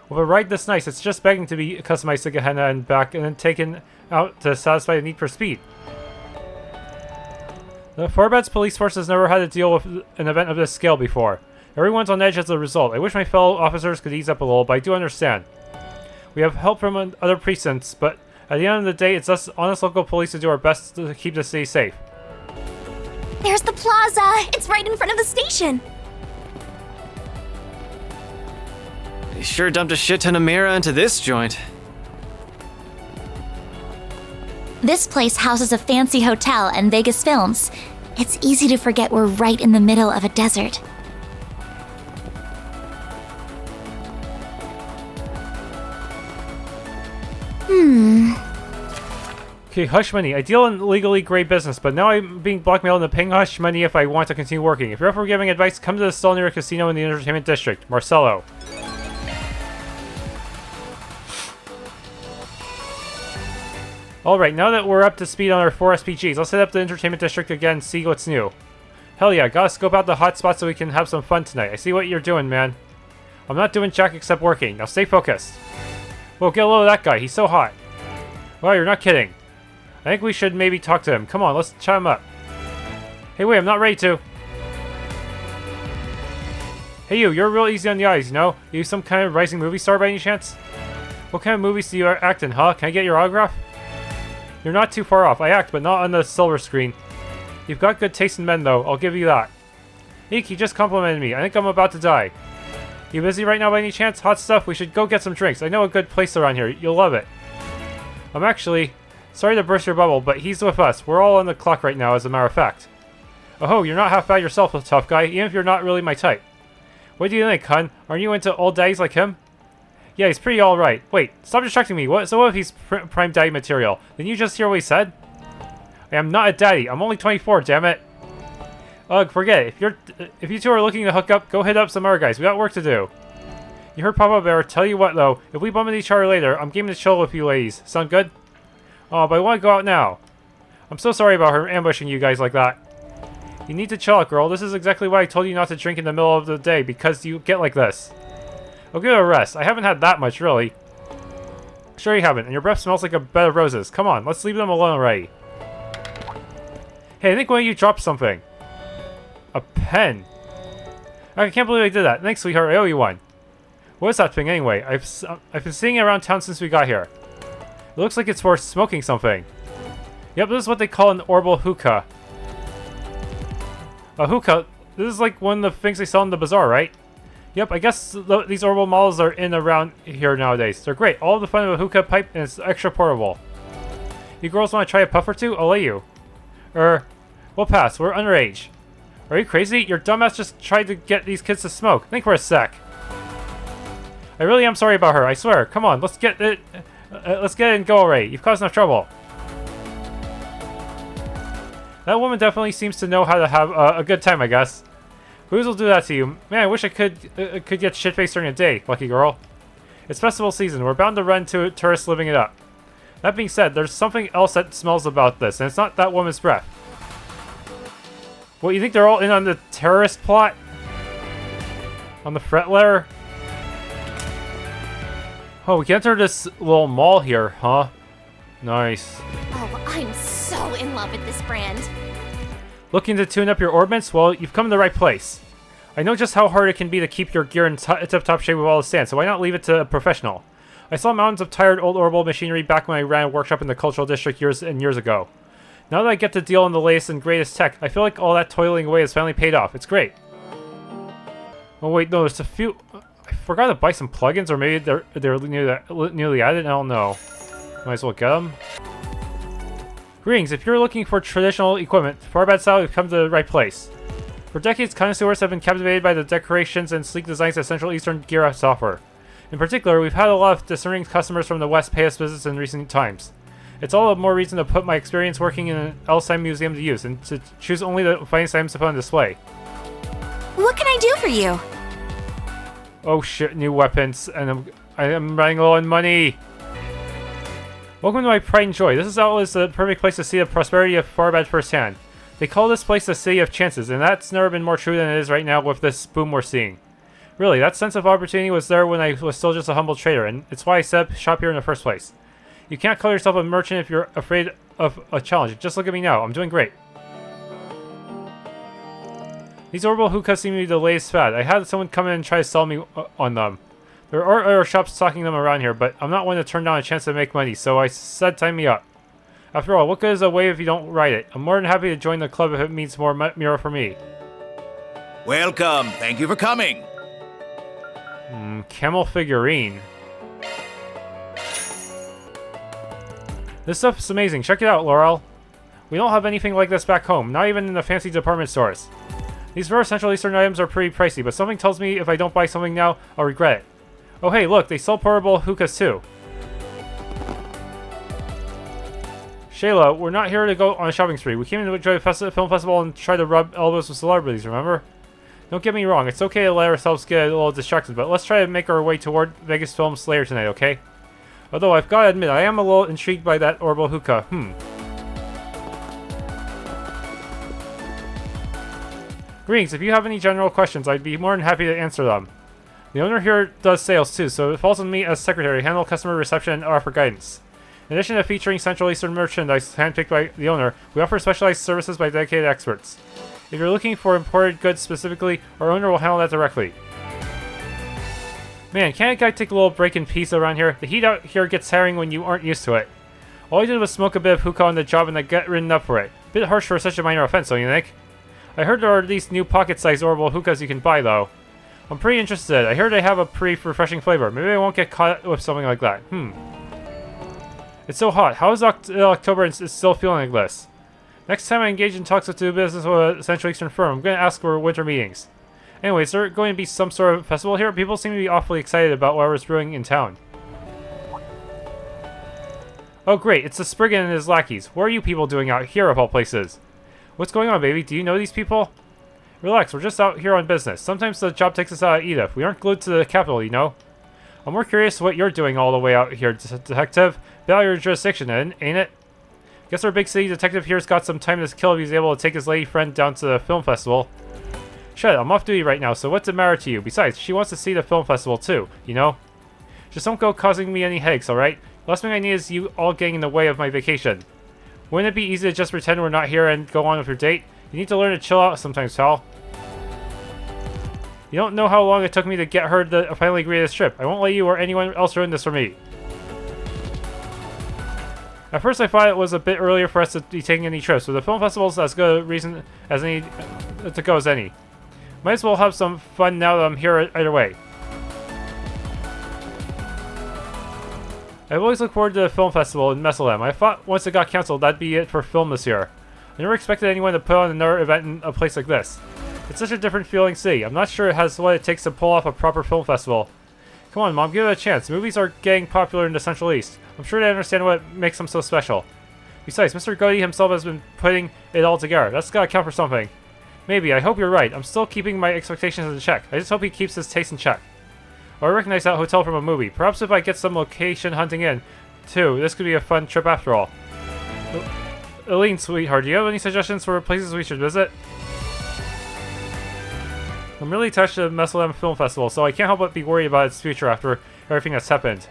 With a ride this nice, it's just begging to be customized to Gehenna and back, and then taken out to satisfy the need for speed. The Farbad's police force has never had to deal with an event of this scale before. Everyone's on edge as a result. I wish my fellow officers could ease up a little, but I do understand. We have help from other precincts, but at the end of the day, it's us honest local police to do our best to keep the city safe. There's the plaza! It's right in front of the station! They sure dumped a shit ton of Mira into this joint. This place houses a fancy hotel and Vegas Films. It's easy to forget we're right in the middle of a desert. Okay, hush money. I deal in legally great business, but now I'm being blackmailed into paying hush money if I want to continue working. If you're ever giving advice, come to the stall near a casino in the entertainment district. Marcelo. Alright, now that we're up to speed on our 4 SPGs, let's hit up the entertainment district again and see what's new. Hell yeah, gotta scope out the hot spots so we can have some fun tonight. I see what you're doing, man. I'm not doing jack except working. Now stay focused. Whoa, get a load of that guy. He's so hot. Wow, you're not kidding. I think we should maybe talk to him. Come on, let's chat him up. Hey, wait, I'm not ready to. Hey, you're real easy on the eyes, you know? You some kind of rising movie star by any chance? What kind of movies do you act in, huh? Can I get your autograph? You're not too far off. I act, but not on the silver screen. You've got good taste in men, though. I'll give you that. Eek, you just complimented me. I think I'm about to die. You busy right now by any chance? Hot stuff. We should go get some drinks. I know a good place around here. You'll love it. I'm actually... Sorry to burst your bubble, but he's with us. We're all on the clock right now, as a matter of fact. Oh, you're not half bad yourself, tough guy, even if you're not really my type. What do you think, hun? Aren't you into old daddies like him? Yeah, he's pretty alright. Wait, stop distracting me. What if he's prime daddy material? Didn't you just hear what he said? I am not a daddy. I'm only 24, damn it. Ugh, forget it. If you two are looking to hook up, go hit up some other guys. We got work to do. You heard Papa Bear. Tell you what, though. If we bump into each other later, I'm game to chill with you ladies. Sound good? Oh, but I want to go out now. I'm so sorry about her ambushing you guys like that. You need to chill out, girl. This is exactly why I told you not to drink in the middle of the day, because you get like this. I'll give it a rest. I haven't had that much, really. Sure you haven't, and your breath smells like a bed of roses. Come on, let's leave them alone already. Hey, I think one of you dropped something. A pen. I can't believe I did that. Thanks, sweetheart. I owe you one. What is that thing, anyway? I've been seeing it around town since we got here. It looks like it's for smoking something. Yep, this is what they call an orbital hookah. A hookah? This is like one of the things they sell in the bazaar, right? Yep, I guess these orbital models are in around here nowadays. They're great. All the fun of a hookah pipe, and it's extra portable. You girls want to try a puff or two? I'll let you. We'll pass. We're underage. Are you crazy? Your dumbass just tried to get these kids to smoke. Think for a sec. I really am sorry about her, I swear. Come on, let's get it and go already. You've caused enough trouble. That woman definitely seems to know how to have a good time, I guess. Who's will do that to you? Man, I wish I could get shit-faced during the day, lucky girl. It's festival season. We're bound to run into tourists living it up. That being said, there's something else that smells about this, and it's not that woman's breath. What, you think they're all in on the terrorist plot? On the fret letter? Oh, we can enter this little mall here, huh? Nice. Oh, I'm so in love with this brand. Looking to tune up your orbments? Well, you've come to the right place. I know just how hard it can be to keep your gear in tip-top shape with all the sand, so why not leave it to a professional? I saw mountains of tired old orbital machinery back when I ran a workshop in the cultural district years and years ago. Now that I get to deal in the latest and greatest tech, I feel like all that toiling away has finally paid off. It's great. Oh wait, no, there's a few... I forgot to buy some plugins, or maybe they're newly added. I don't know. Might as well get them. Greetings. If you're looking for traditional equipment, Farbad style, you've come to the right place. For decades, connoisseurs have been captivated by the decorations and sleek designs that Central Eastern Gear has to offer. In particular, we've had a lot of discerning customers from the West pay us visits in recent times. It's all the more reason to put my experience working in an Elstein museum to use, and to choose only the finest items to put on display. What can I do for you? Oh shit, new weapons, and I am running low on money! Welcome to my pride and joy. This is the perfect place to see the prosperity of Farbad firsthand. They call this place the city of chances, and that's never been more true than it is right now with this boom we're seeing. Really, that sense of opportunity was there when I was still just a humble trader, and it's why I set up shop here in the first place. You can't call yourself a merchant if you're afraid of a challenge. Just look at me now. I'm doing great. These orbital hookahs seem to be the latest fad. I had someone come in and try to sell me on them. There are other shops stocking them around here, but I'm not one to turn down a chance to make money, so I said time me up. After all, what good is a wave if you don't ride it? I'm more than happy to join the club if it means more mirror for me. Welcome. Thank you for coming. Camel figurine. This stuff is amazing. Check it out, Laurel. We don't have anything like this back home, not even in the fancy department stores. These rare Central Eastern items are pretty pricey, but something tells me if I don't buy something now, I'll regret it. Oh hey, look, they sell portable hookahs too. Shayla, we're not here to go on a shopping spree. We came to enjoy the film festival and try to rub elbows with celebrities, remember? Don't get me wrong, it's okay to let ourselves get a little distracted, but let's try to make our way toward Vegas Films later tonight, okay? Although I've got to admit, I am a little intrigued by that orbital hookah. Greetings, if you have any general questions, I'd be more than happy to answer them. The owner here does sales too, so it falls on me as secretary to handle customer reception and offer guidance. In addition to featuring Central Eastern merchandise handpicked by the owner, we offer specialized services by dedicated experts. If you're looking for imported goods specifically, our owner will handle that directly. Man, can't a guy take a little break in peace around here? The heat out here gets tiring when you aren't used to it. All I did was smoke a bit of hookah on the job and I got written up for it. Bit harsh for such a minor offense, don't you think? I heard there are these new pocket-sized orbital hookahs you can buy, though. I'm pretty interested. I heard they have a pretty refreshing flavor. Maybe I won't get caught with something like that. It's so hot. How is October and it's still feeling like this? Next time I engage in talks with do business with a Central Eastern firm, I'm going to ask for winter meetings. Anyway, is there going to be some sort of festival here? People seem to be awfully excited about whatever's brewing in town. Oh great, it's the Spriggan and his lackeys. What are you people doing out here of all places? What's going on, baby? Do you know these people? Relax, we're just out here on business. Sometimes the job takes us out of Edith. We aren't glued to the capital, you know? I'm more curious what you're doing all the way out here, detective. Bit out of your jurisdiction, ain't it? Guess our big city detective here's got some time to kill if he's able to take his lady friend down to the film festival. Shut it, I'm off duty right now, so what's the matter to you? Besides, she wants to see the film festival too, you know? Just don't go causing me any headaches, alright? Last thing I need is you all getting in the way of my vacation. Wouldn't it be easy to just pretend we're not here and go on with your date? You need to learn to chill out sometimes, pal. You don't know how long it took me to get her to finally agree to this trip. I won't let you or anyone else ruin this for me. At first I thought it was a bit earlier for us to be taking any trips, but the film festival's as good a reason as any to go as any. Might as well have some fun now that I'm here either way. I've always looked forward to the film festival in Mesalem. I thought once it got cancelled that'd be it for film this year. I never expected anyone to put on another event in a place like this. It's such a different feeling city. I'm not sure it has what it takes to pull off a proper film festival. Come on, Mom, give it a chance. Movies are getting popular in the Central East. I'm sure they understand what makes them so special. Besides, Mr. Goody himself has been putting it all together. That's gotta count for something. Maybe, I hope you're right. I'm still keeping my expectations in check. I just hope he keeps his taste in check. Oh, I recognize that hotel from a movie. Perhaps if I get some location hunting in, too, this could be a fun trip after all. Eileen, sweetheart, do you have any suggestions for places we should visit? I'm really attached to the Mesalem Film Festival, so I can't help but be worried about its future after everything that's happened.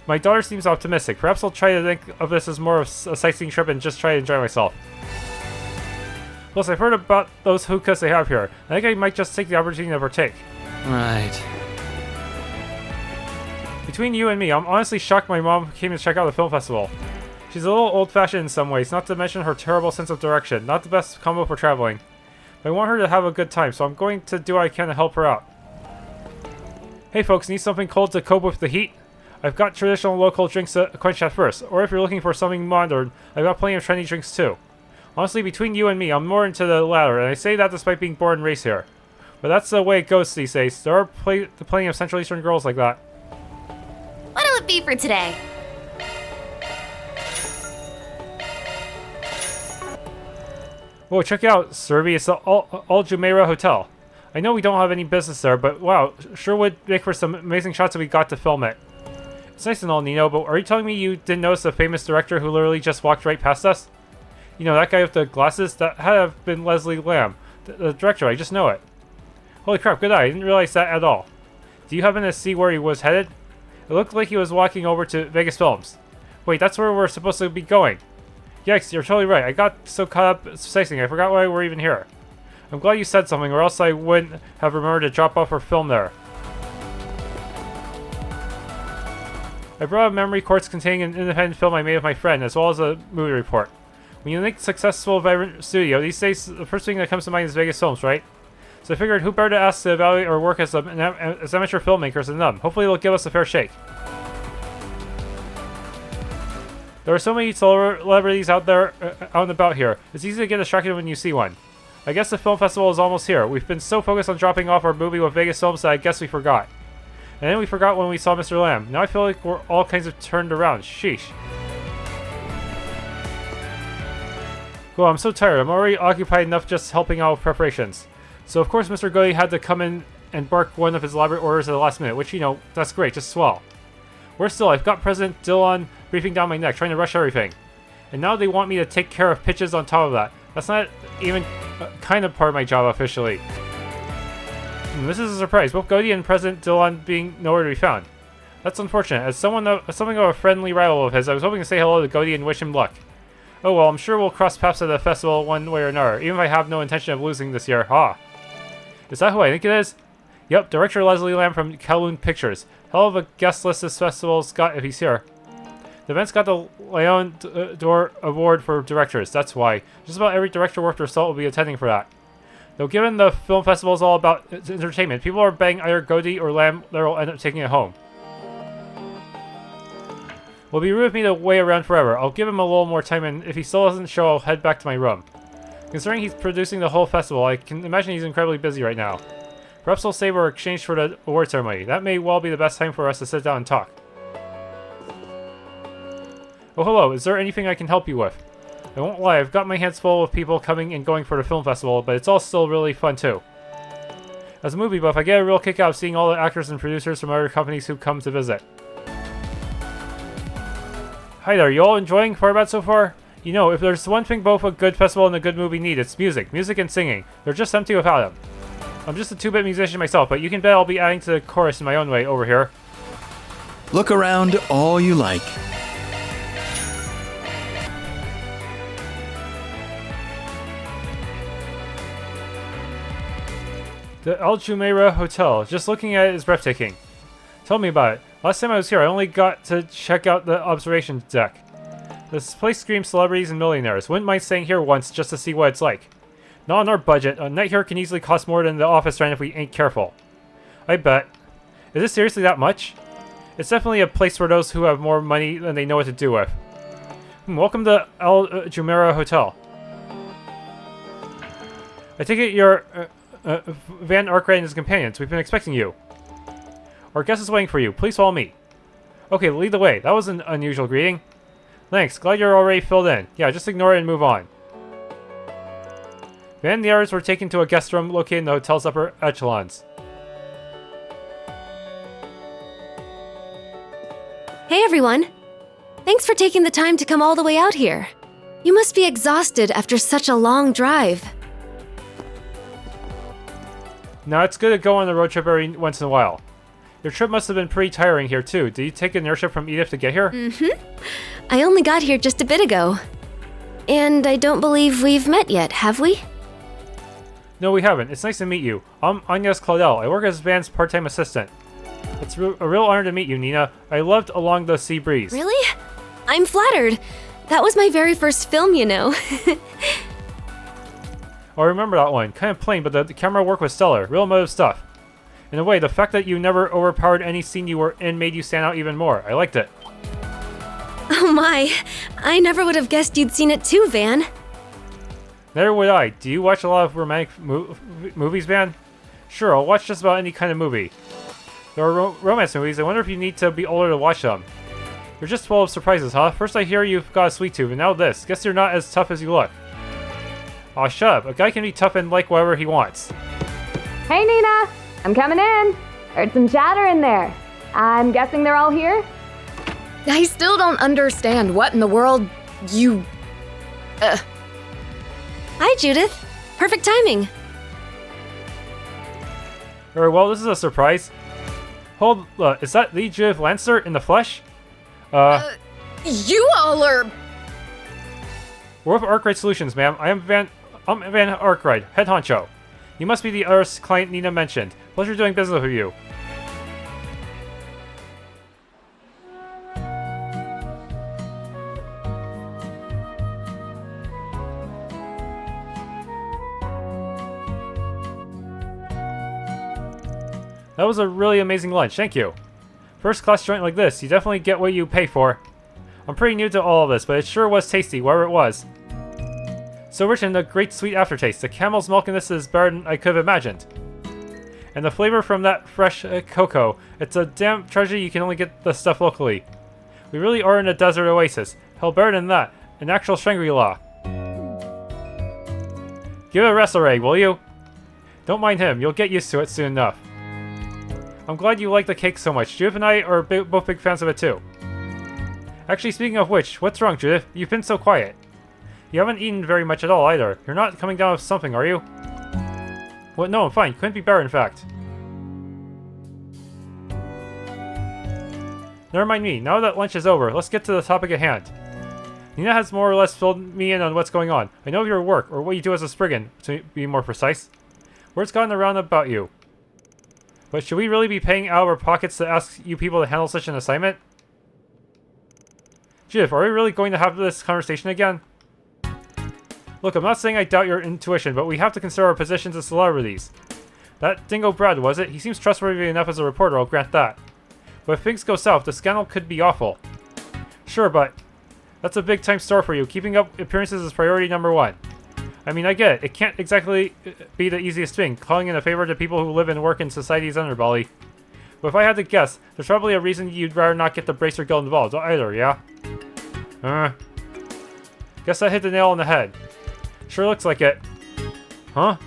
My daughter seems optimistic. Perhaps I'll try to think of this as more of a sightseeing trip and just try to enjoy myself. Plus, I've heard about those hookahs they have here. I think I might just take the opportunity to partake. Right. Between you and me, I'm honestly shocked my mom came to check out the film festival. She's a little old-fashioned in some ways, not to mention her terrible sense of direction. Not the best combo for traveling. But I want her to have a good time, so I'm going to do what I can to help her out. Hey folks, need something cold to cope with the heat? I've got traditional local drinks to quench that first, or if you're looking for something modern, I've got plenty of trendy drinks too. Honestly, between you and me, I'm more into the latter, and I say that despite being born and raised here. But that's the way it goes these days. There are plenty of Central Eastern girls like that. What'll it be for today? Whoa, check it out, Serby. It's the Al Jumeirah Hotel. I know we don't have any business there, but wow, sure would make for some amazing shots if we got to film it. It's nice and all, Nino, but are you telling me you didn't notice the famous director who literally just walked right past us? You know, that guy with the glasses? That had to have been Leslie Lamb. The director, I just know it. Holy crap, good eye. I didn't realize that at all. Do you happen to see where he was headed? It looked like he was walking over to Vegas Films. Wait, that's where we're supposed to be going. Yikes, you're totally right. I got so caught up sightseeing, I forgot why we're even here. I'm glad you said something, or else I wouldn't have remembered to drop off our film there. I brought up memory cards containing an independent film I made with my friend, as well as a movie report. When you think successful, vibrant studio, these days the first thing that comes to mind is Vegas Films, right? So I figured who better to ask to evaluate our work as amateur filmmakers than them. Hopefully they'll give us a fair shake. There are so many celebrities out there, out and about here. It's easy to get distracted when you see one. I guess the film festival is almost here. We've been so focused on dropping off our movie with Vegas Films that I guess we forgot. And then we forgot when we saw Mr. Lamb. Now I feel like we're all kinds of turned around. Sheesh. Cool, I'm so tired. I'm already occupied enough just helping out with preparations. So of course Mr. Goody had to come in and bark one of his elaborate orders at the last minute, which, you know, that's great, just swell. Worse still, I've got President Dillon breathing down my neck, trying to rush everything. And now they want me to take care of pitches on top of that. That's not even kind of part of my job officially. This is a surprise, both Goody and President Dillon being nowhere to be found. That's unfortunate. As something of a friendly rival of his, I was hoping to say hello to Goody and wish him luck. Oh well, I'm sure we'll cross paths at the festival one way or another, even if I have no intention of losing this year. Ha! Is that who I think it is? Yep, Director Leslie Lamb from Kowloon Pictures. Hell of a guest list this festival's got if he's here. The event's got the Lion d'Or Award for directors, that's why. Just about every director worth their salt will be attending for that. Though given the film festival is all about entertainment, people are betting either Goody or Lamb that will end up taking it home. Will be rude of me to wait around forever. I'll give him a little more time, and if he still doesn't show, I'll head back to my room. Considering he's producing the whole festival, I can imagine he's incredibly busy right now. Perhaps we'll save our exchange for the award ceremony. That may well be the best time for us to sit down and talk. Oh hello, is there anything I can help you with? I won't lie, I've got my hands full with people coming and going for the film festival, but it's all still really fun too. As a movie buff, I get a real kick out of seeing all the actors and producers from other companies who come to visit. Hi there, you all enjoying Firebat so far? You know, if there's one thing both a good festival and a good movie need, it's music. Music and singing. They're just empty without them. I'm just a 2-bit musician myself, but you can bet I'll be adding to the chorus in my own way over here. Look around all you like. The Al Jumeirah Hotel. Just looking at it is breathtaking. Tell me about it. Last time I was here, I only got to check out the observation deck. This place screams celebrities and millionaires. Wouldn't mind staying here once just to see what it's like. Not on our budget. A night here can easily cost more than the office rent if we ain't careful. I bet. Is it seriously that much? It's definitely a place for those who have more money than they know what to do with. Welcome to Al Jumeirah Hotel. I take it you're Van Arkride and his companions. We've been expecting you. Our guest is waiting for you. Please follow me. Okay, lead the way. That was an unusual greeting. Thanks. Glad you're already filled in. Yeah, just ignore it and move on. Van and the others were taken to a guest room located in the hotel's upper echelons. Hey everyone! Thanks for taking the time to come all the way out here. You must be exhausted after such a long drive. Now, it's good to go on a road trip every once in a while. Your trip must have been pretty tiring here too. Did you take an airship from Edith to get here? Mm-hmm. I only got here just a bit ago. And I don't believe we've met yet, have we? No, we haven't. It's nice to meet you. I'm Agnes Claudel. I work as Van's part-time assistant. It's a real honor to meet you, Nina. I loved Along the Sea Breeze. Really? I'm flattered. That was my very first film, you know. I remember that one. Kind of plain, but the camera work was stellar. Real emotive stuff. In a way, the fact that you never overpowered any scene you were in made you stand out even more. I liked it. Oh my. I never would have guessed you'd seen it too, Van. Neither would I. Do you watch a lot of romantic movies, Van? Sure, I'll watch just about any kind of movie. There are romance movies. I wonder if you need to be older to watch them. You're just full of surprises, huh? First I hear you've got a sweet tooth, and now this. Guess you're not as tough as you look. Aw, shut up. A guy can be tough and like whatever he wants. Hey, Nina! I'm coming in. Heard some chatter in there. I'm guessing they're all here? I still don't understand what in the world you... Hi, Judith. Perfect timing. Well, this is a surprise. Hold, is that the Judith Lancer in the flesh? You all are... We're with Arkride Solutions, ma'am. I'm Van Arkride, head honcho. You must be the other client Nina mentioned. Pleasure doing business with you. That was a really amazing lunch, thank you. First class joint like this, you definitely get what you pay for. I'm pretty new to all of this, but it sure was tasty, whatever it was. So rich in a great sweet aftertaste. The camel's milk in this is better than I could have imagined. And the flavor from that fresh cocoa. It's a damn treasure you can only get the stuff locally. We really are in a desert oasis. Hell, better than that. An actual Shangri-La. Give it a wrestle egg, will you? Don't mind him. You'll get used to it soon enough. I'm glad you like the cake so much. Judith and I are both big fans of it too. Actually, speaking of which, what's wrong, Judith? You've been so quiet. You haven't eaten very much at all either. You're not coming down with something, are you? What? No, I'm fine. Couldn't be better, in fact. Never mind me. Now that lunch is over, let's get to the topic at hand. Nina has more or less filled me in on what's going on. I know of your work, or what you do as a spriggan, to be more precise. Word's gotten around about you. But should we really be paying out of our pockets to ask you people to handle such an assignment? Judith, are we really going to have this conversation again? Look, I'm not saying I doubt your intuition, but we have to consider our positions as celebrities. That dingo Brad, was it? He seems trustworthy enough as a reporter, I'll grant that. But if things go south, the scandal could be awful. Sure, but that's a big-time store for you. Keeping up appearances is priority number one. I mean, I get it. It can't exactly be the easiest thing, calling in a favor to people who live and work in society's underbelly. But if I had to guess, there's probably a reason you'd rather not get the Bracer Guild involved either, yeah? Guess I hit the nail on the head. Sure looks like it. Huh?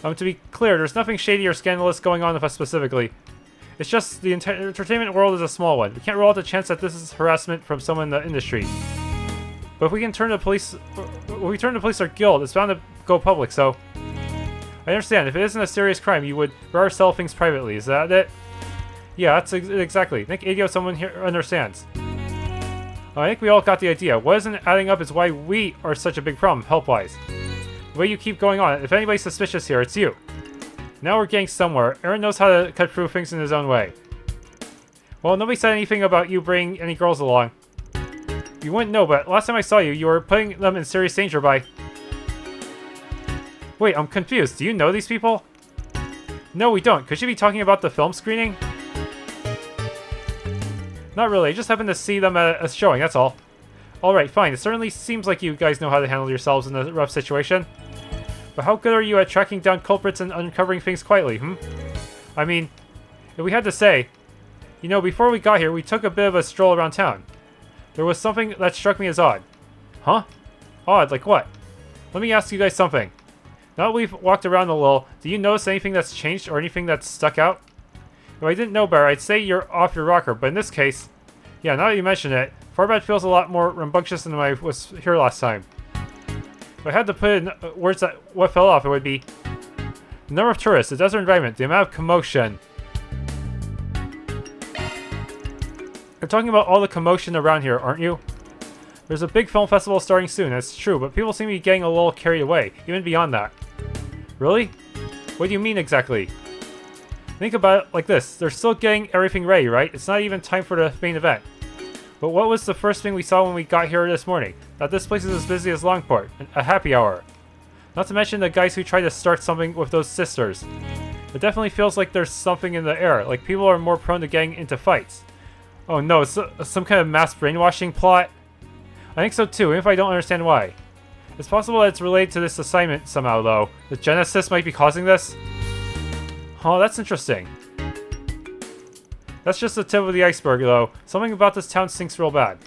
To be clear, there's nothing shady or scandalous going on with us specifically. It's just the entertainment world is a small one. We can't rule out the chance that this is harassment from someone in the industry. But if we can turn the police, our guild, it's bound to go public, so... I understand, if it isn't a serious crime, you would rather sell things privately, is that it? Yeah, that's exactly. Think idiot someone here understands. I think we all got the idea. What isn't adding up is why we are such a big problem, help-wise. The way you keep going on, if anybody's suspicious here, it's you. Now we're getting somewhere. Aaron knows how to cut through things in his own way. Well, nobody said anything about you bringing any girls along. You wouldn't know, but last time I saw you, you were putting them in serious danger by... Wait, I'm confused. Do you know these people? No, we don't. Could you be talking about the film screening? Not really. I just happened to see them at a showing, that's all. Alright, fine. It certainly seems like you guys know how to handle yourselves in a rough situation. But how good are you at tracking down culprits and uncovering things quietly, I mean, if we had to say... You know, before we got here, we took a bit of a stroll around town. There was something that struck me as odd. Huh? Odd? Like what? Let me ask you guys something. Now that we've walked around a little, do you notice anything that's changed or anything that's stuck out? If I didn't know better, I'd say you're off your rocker, but in this case... Yeah, now that you mention it, Farbad feels a lot more rambunctious than when I was here last time. If I had to put in words that what fell off, it would be... The number of tourists, the desert environment, the amount of commotion. You're talking about all the commotion around here, aren't you? There's a big film festival starting soon, that's true, but people seem to be getting a little carried away, even beyond that. Really? What do you mean exactly? Think about it like this, they're still getting everything ready, right? It's not even time for the main event. But what was the first thing we saw when we got here this morning? That this place is as busy as Longport, a happy hour. Not to mention the guys who tried to start something with those sisters. It definitely feels like there's something in the air, like people are more prone to getting into fights. Oh no, it's some kind of mass brainwashing plot? I think so too, even if I don't understand why. It's possible that it's related to this assignment somehow though. The Genesis might be causing this? Oh, that's interesting. That's just the tip of the iceberg though. Something about this town stinks real bad.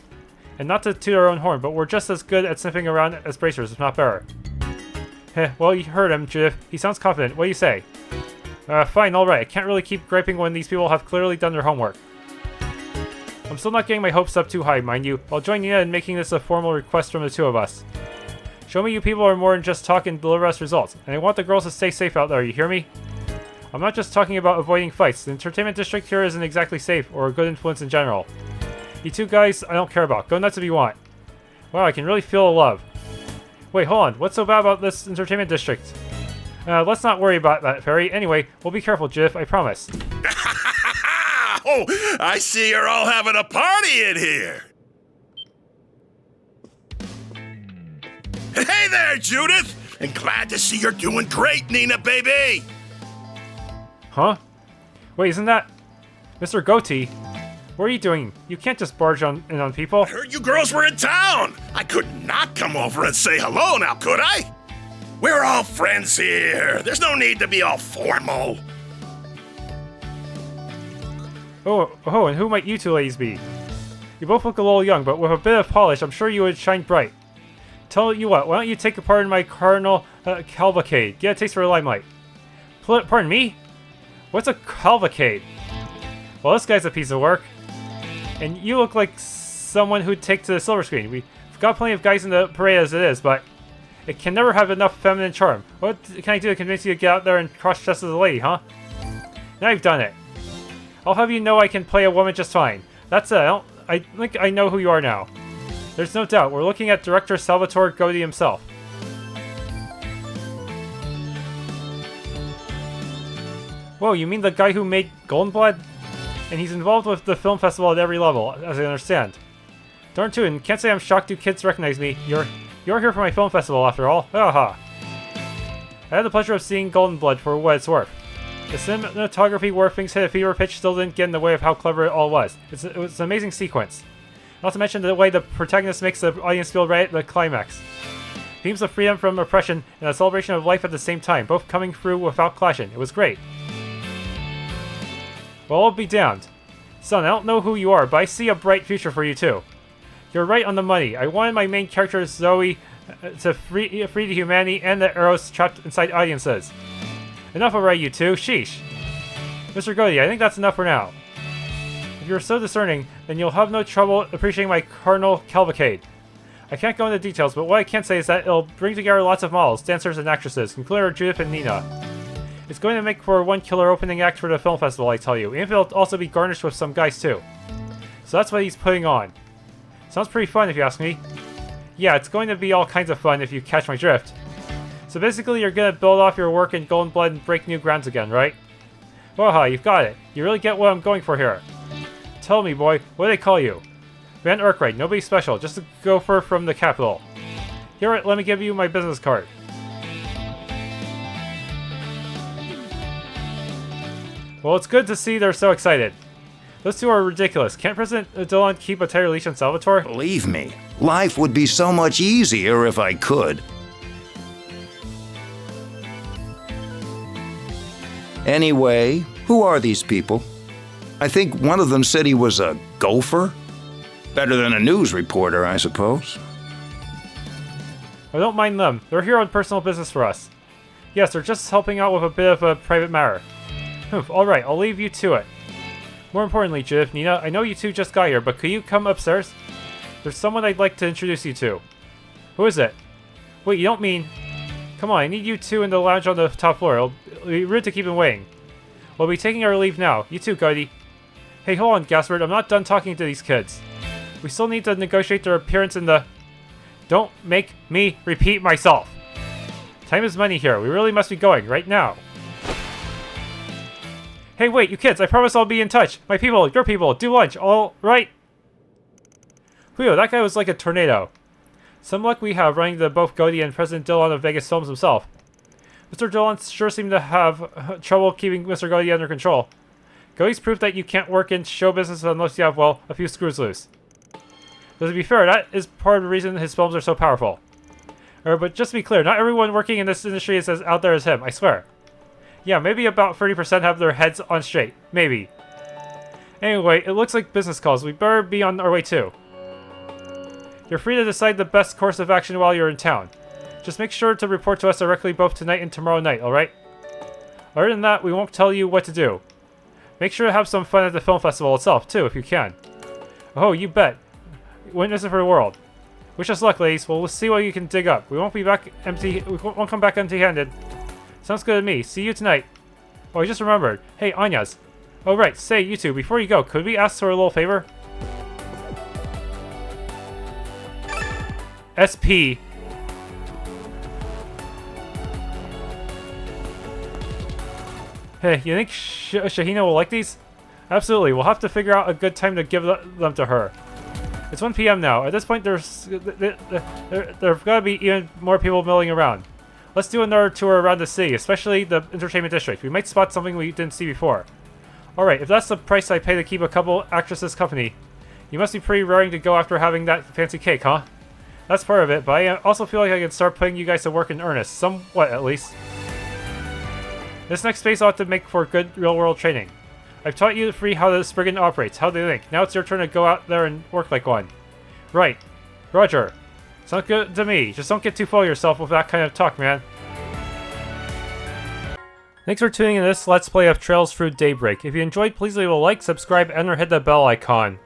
And not to toot our own horn, but we're just as good at sniffing around as bracers, if not better. Heh, well you heard him, Judith. He sounds confident. What do you say? Fine, alright. I can't really keep griping when these people have clearly done their homework. I'm still not getting my hopes up too high, mind you. I'll join Nina in making this a formal request from the two of us. Show me you people are more than just talk and deliver us results. And I want the girls to stay safe out there, you hear me? I'm not just talking about avoiding fights. The entertainment district here isn't exactly safe, or a good influence in general. You two guys, I don't care about. Go nuts if you want. Wow, I can really feel the love. Wait, hold on. What's so bad about this entertainment district? Let's not worry about that, Fairy. Anyway, we'll be careful, Jiff, I promise. Oh, I see you're all having a party in here. Hey there, Judith. And glad to see you're doing great, Nina, baby. Huh? Wait, isn't that Mr. Goatee? What are you doing? You can't just barge in on people. I heard you girls were in town. I could not come over and say hello now, could I? We're all friends here. There's no need to be all formal. Oh, and who might you two ladies be? You both look a little young, but with a bit of polish, I'm sure you would shine bright. Tell you what, why don't you take a part in my Cardinal Cavalcade? Get a taste for the limelight. Pardon me? What's a cavalcade? Well, this guy's a piece of work. And you look like someone who'd take to the silver screen. We've got plenty of guys in the parade as it is, but it can never have enough feminine charm. What can I do to convince you to get out there and cross-dress as a lady, huh? Now you've done it. I'll have you know I can play a woman just fine. That's it. I think I know who you are now. There's no doubt. We're looking at director Salvatore Godi himself. Whoa, you mean the guy who made Golden Blood? And he's involved with the film festival at every level, as I understand. Darn tootin', can't say I'm shocked you kids recognize me. You're here for my film festival, after all. Aha! I had the pleasure of seeing Golden Blood for what it's worth. The cinematography where things hit a fever pitch still didn't get in the way of how clever it all was. It was an amazing sequence. Not to mention the way the protagonist makes the audience feel right at the climax. Themes of freedom from oppression and a celebration of life at the same time, both coming through without clashing. It was great. Well, I'll be damned. Son, I don't know who you are, but I see a bright future for you too. You're right on the money. I wanted my main character, Zoe, to free the humanity and the arrows trapped inside audiences. Enough already, you two. Sheesh. Mr. Godi, I think that's enough for now. If you're so discerning, then you'll have no trouble appreciating my Cardinal Cavalcade. I can't go into details, but what I can say is that it'll bring together lots of models, dancers, and actresses, including Judith and Nina. It's going to make for one killer opening act for the film festival, I tell you, and it'll also be garnished with some guys too. So that's what he's putting on. Sounds pretty fun if you ask me. Yeah, it's going to be all kinds of fun if you catch my drift. So basically you're going to build off your work in Golden Blood and break new grounds again, right? Waha, you've got it. You really get what I'm going for here. Tell me, boy, what do they call you? Van Arkride, nobody special, just a gopher from the capital. Here, let me give you my business card. Well, it's good to see they're so excited. Those two are ridiculous. Can't President Dillon keep a tighter leash on Salvatore? Believe me, life would be so much easier if I could. Anyway, who are these people? I think one of them said he was a gopher? Better than a news reporter, I suppose. I don't mind them. They're here on personal business for us. Yes, they're just helping out with a bit of a private matter. Alright, I'll leave you to it. More importantly, Judith, Nina, I know you two just got here, but could you come upstairs? There's someone I'd like to introduce you to. Who is it? Wait, you don't mean... Come on, I need you two in the lounge on the top floor. It'll be rude to keep him waiting. We'll be taking our leave now. You too, Godi. Hey, hold on, Gaspard. I'm not done talking to these kids. We still need to negotiate their appearance in the... Don't make me repeat myself. Time is money here. We really must be going, right now. Hey, wait, you kids, I promise I'll be in touch. My people, your people, do lunch, all right? Whew, that guy was like a tornado. Some luck we have running to both Godi and President Dillon of Vegas Films himself. Mr. Dillon sure seemed to have trouble keeping Mr. Godi under control. Godi's proof that you can't work in show business unless you have, well, a few screws loose. But to be fair, that is part of the reason his films are so powerful. But just to be clear, not everyone working in this industry is as out there as him, I swear. Yeah, maybe about 30% have their heads on straight. Maybe. Anyway, it looks like business calls. We better be on our way too. You're free to decide the best course of action while you're in town. Just make sure to report to us directly both tonight and tomorrow night, alright? Other than that, we won't tell you what to do. Make sure to have some fun at the film festival itself too, if you can. Oh, you bet. Witness it for the world. Wish us luck, ladies. We'll see what you can dig up. We won't come back empty-handed. Sounds good to me. See you tonight. Oh, I just remembered. Hey, Anyas. Oh, right. Say, you two, before you go, could we ask for a little favor? SP. Hey, you think Shaheena will like these? Absolutely. We'll have to figure out a good time to give them to her. It's 1 p.m. now. At this point, there've got to be even more people milling around. Let's do another tour around the city, especially the entertainment district. We might spot something we didn't see before. Alright, if that's the price I pay to keep a couple actresses company, you must be pretty raring to go after having that fancy cake, huh? That's part of it, but I also feel like I can start putting you guys to work in earnest. Somewhat, at least. This next phase ought to make for good real-world training. I've taught you free how the spriggan operates. How do you think? Now it's your turn to go out there and work like one. Right. Roger. Sounds good to me. Just don't get too full of yourself with that kind of talk, man. Thanks for tuning in to this Let's Play of Trails Through Daybreak. If you enjoyed, please leave a like, subscribe, and or hit the bell icon.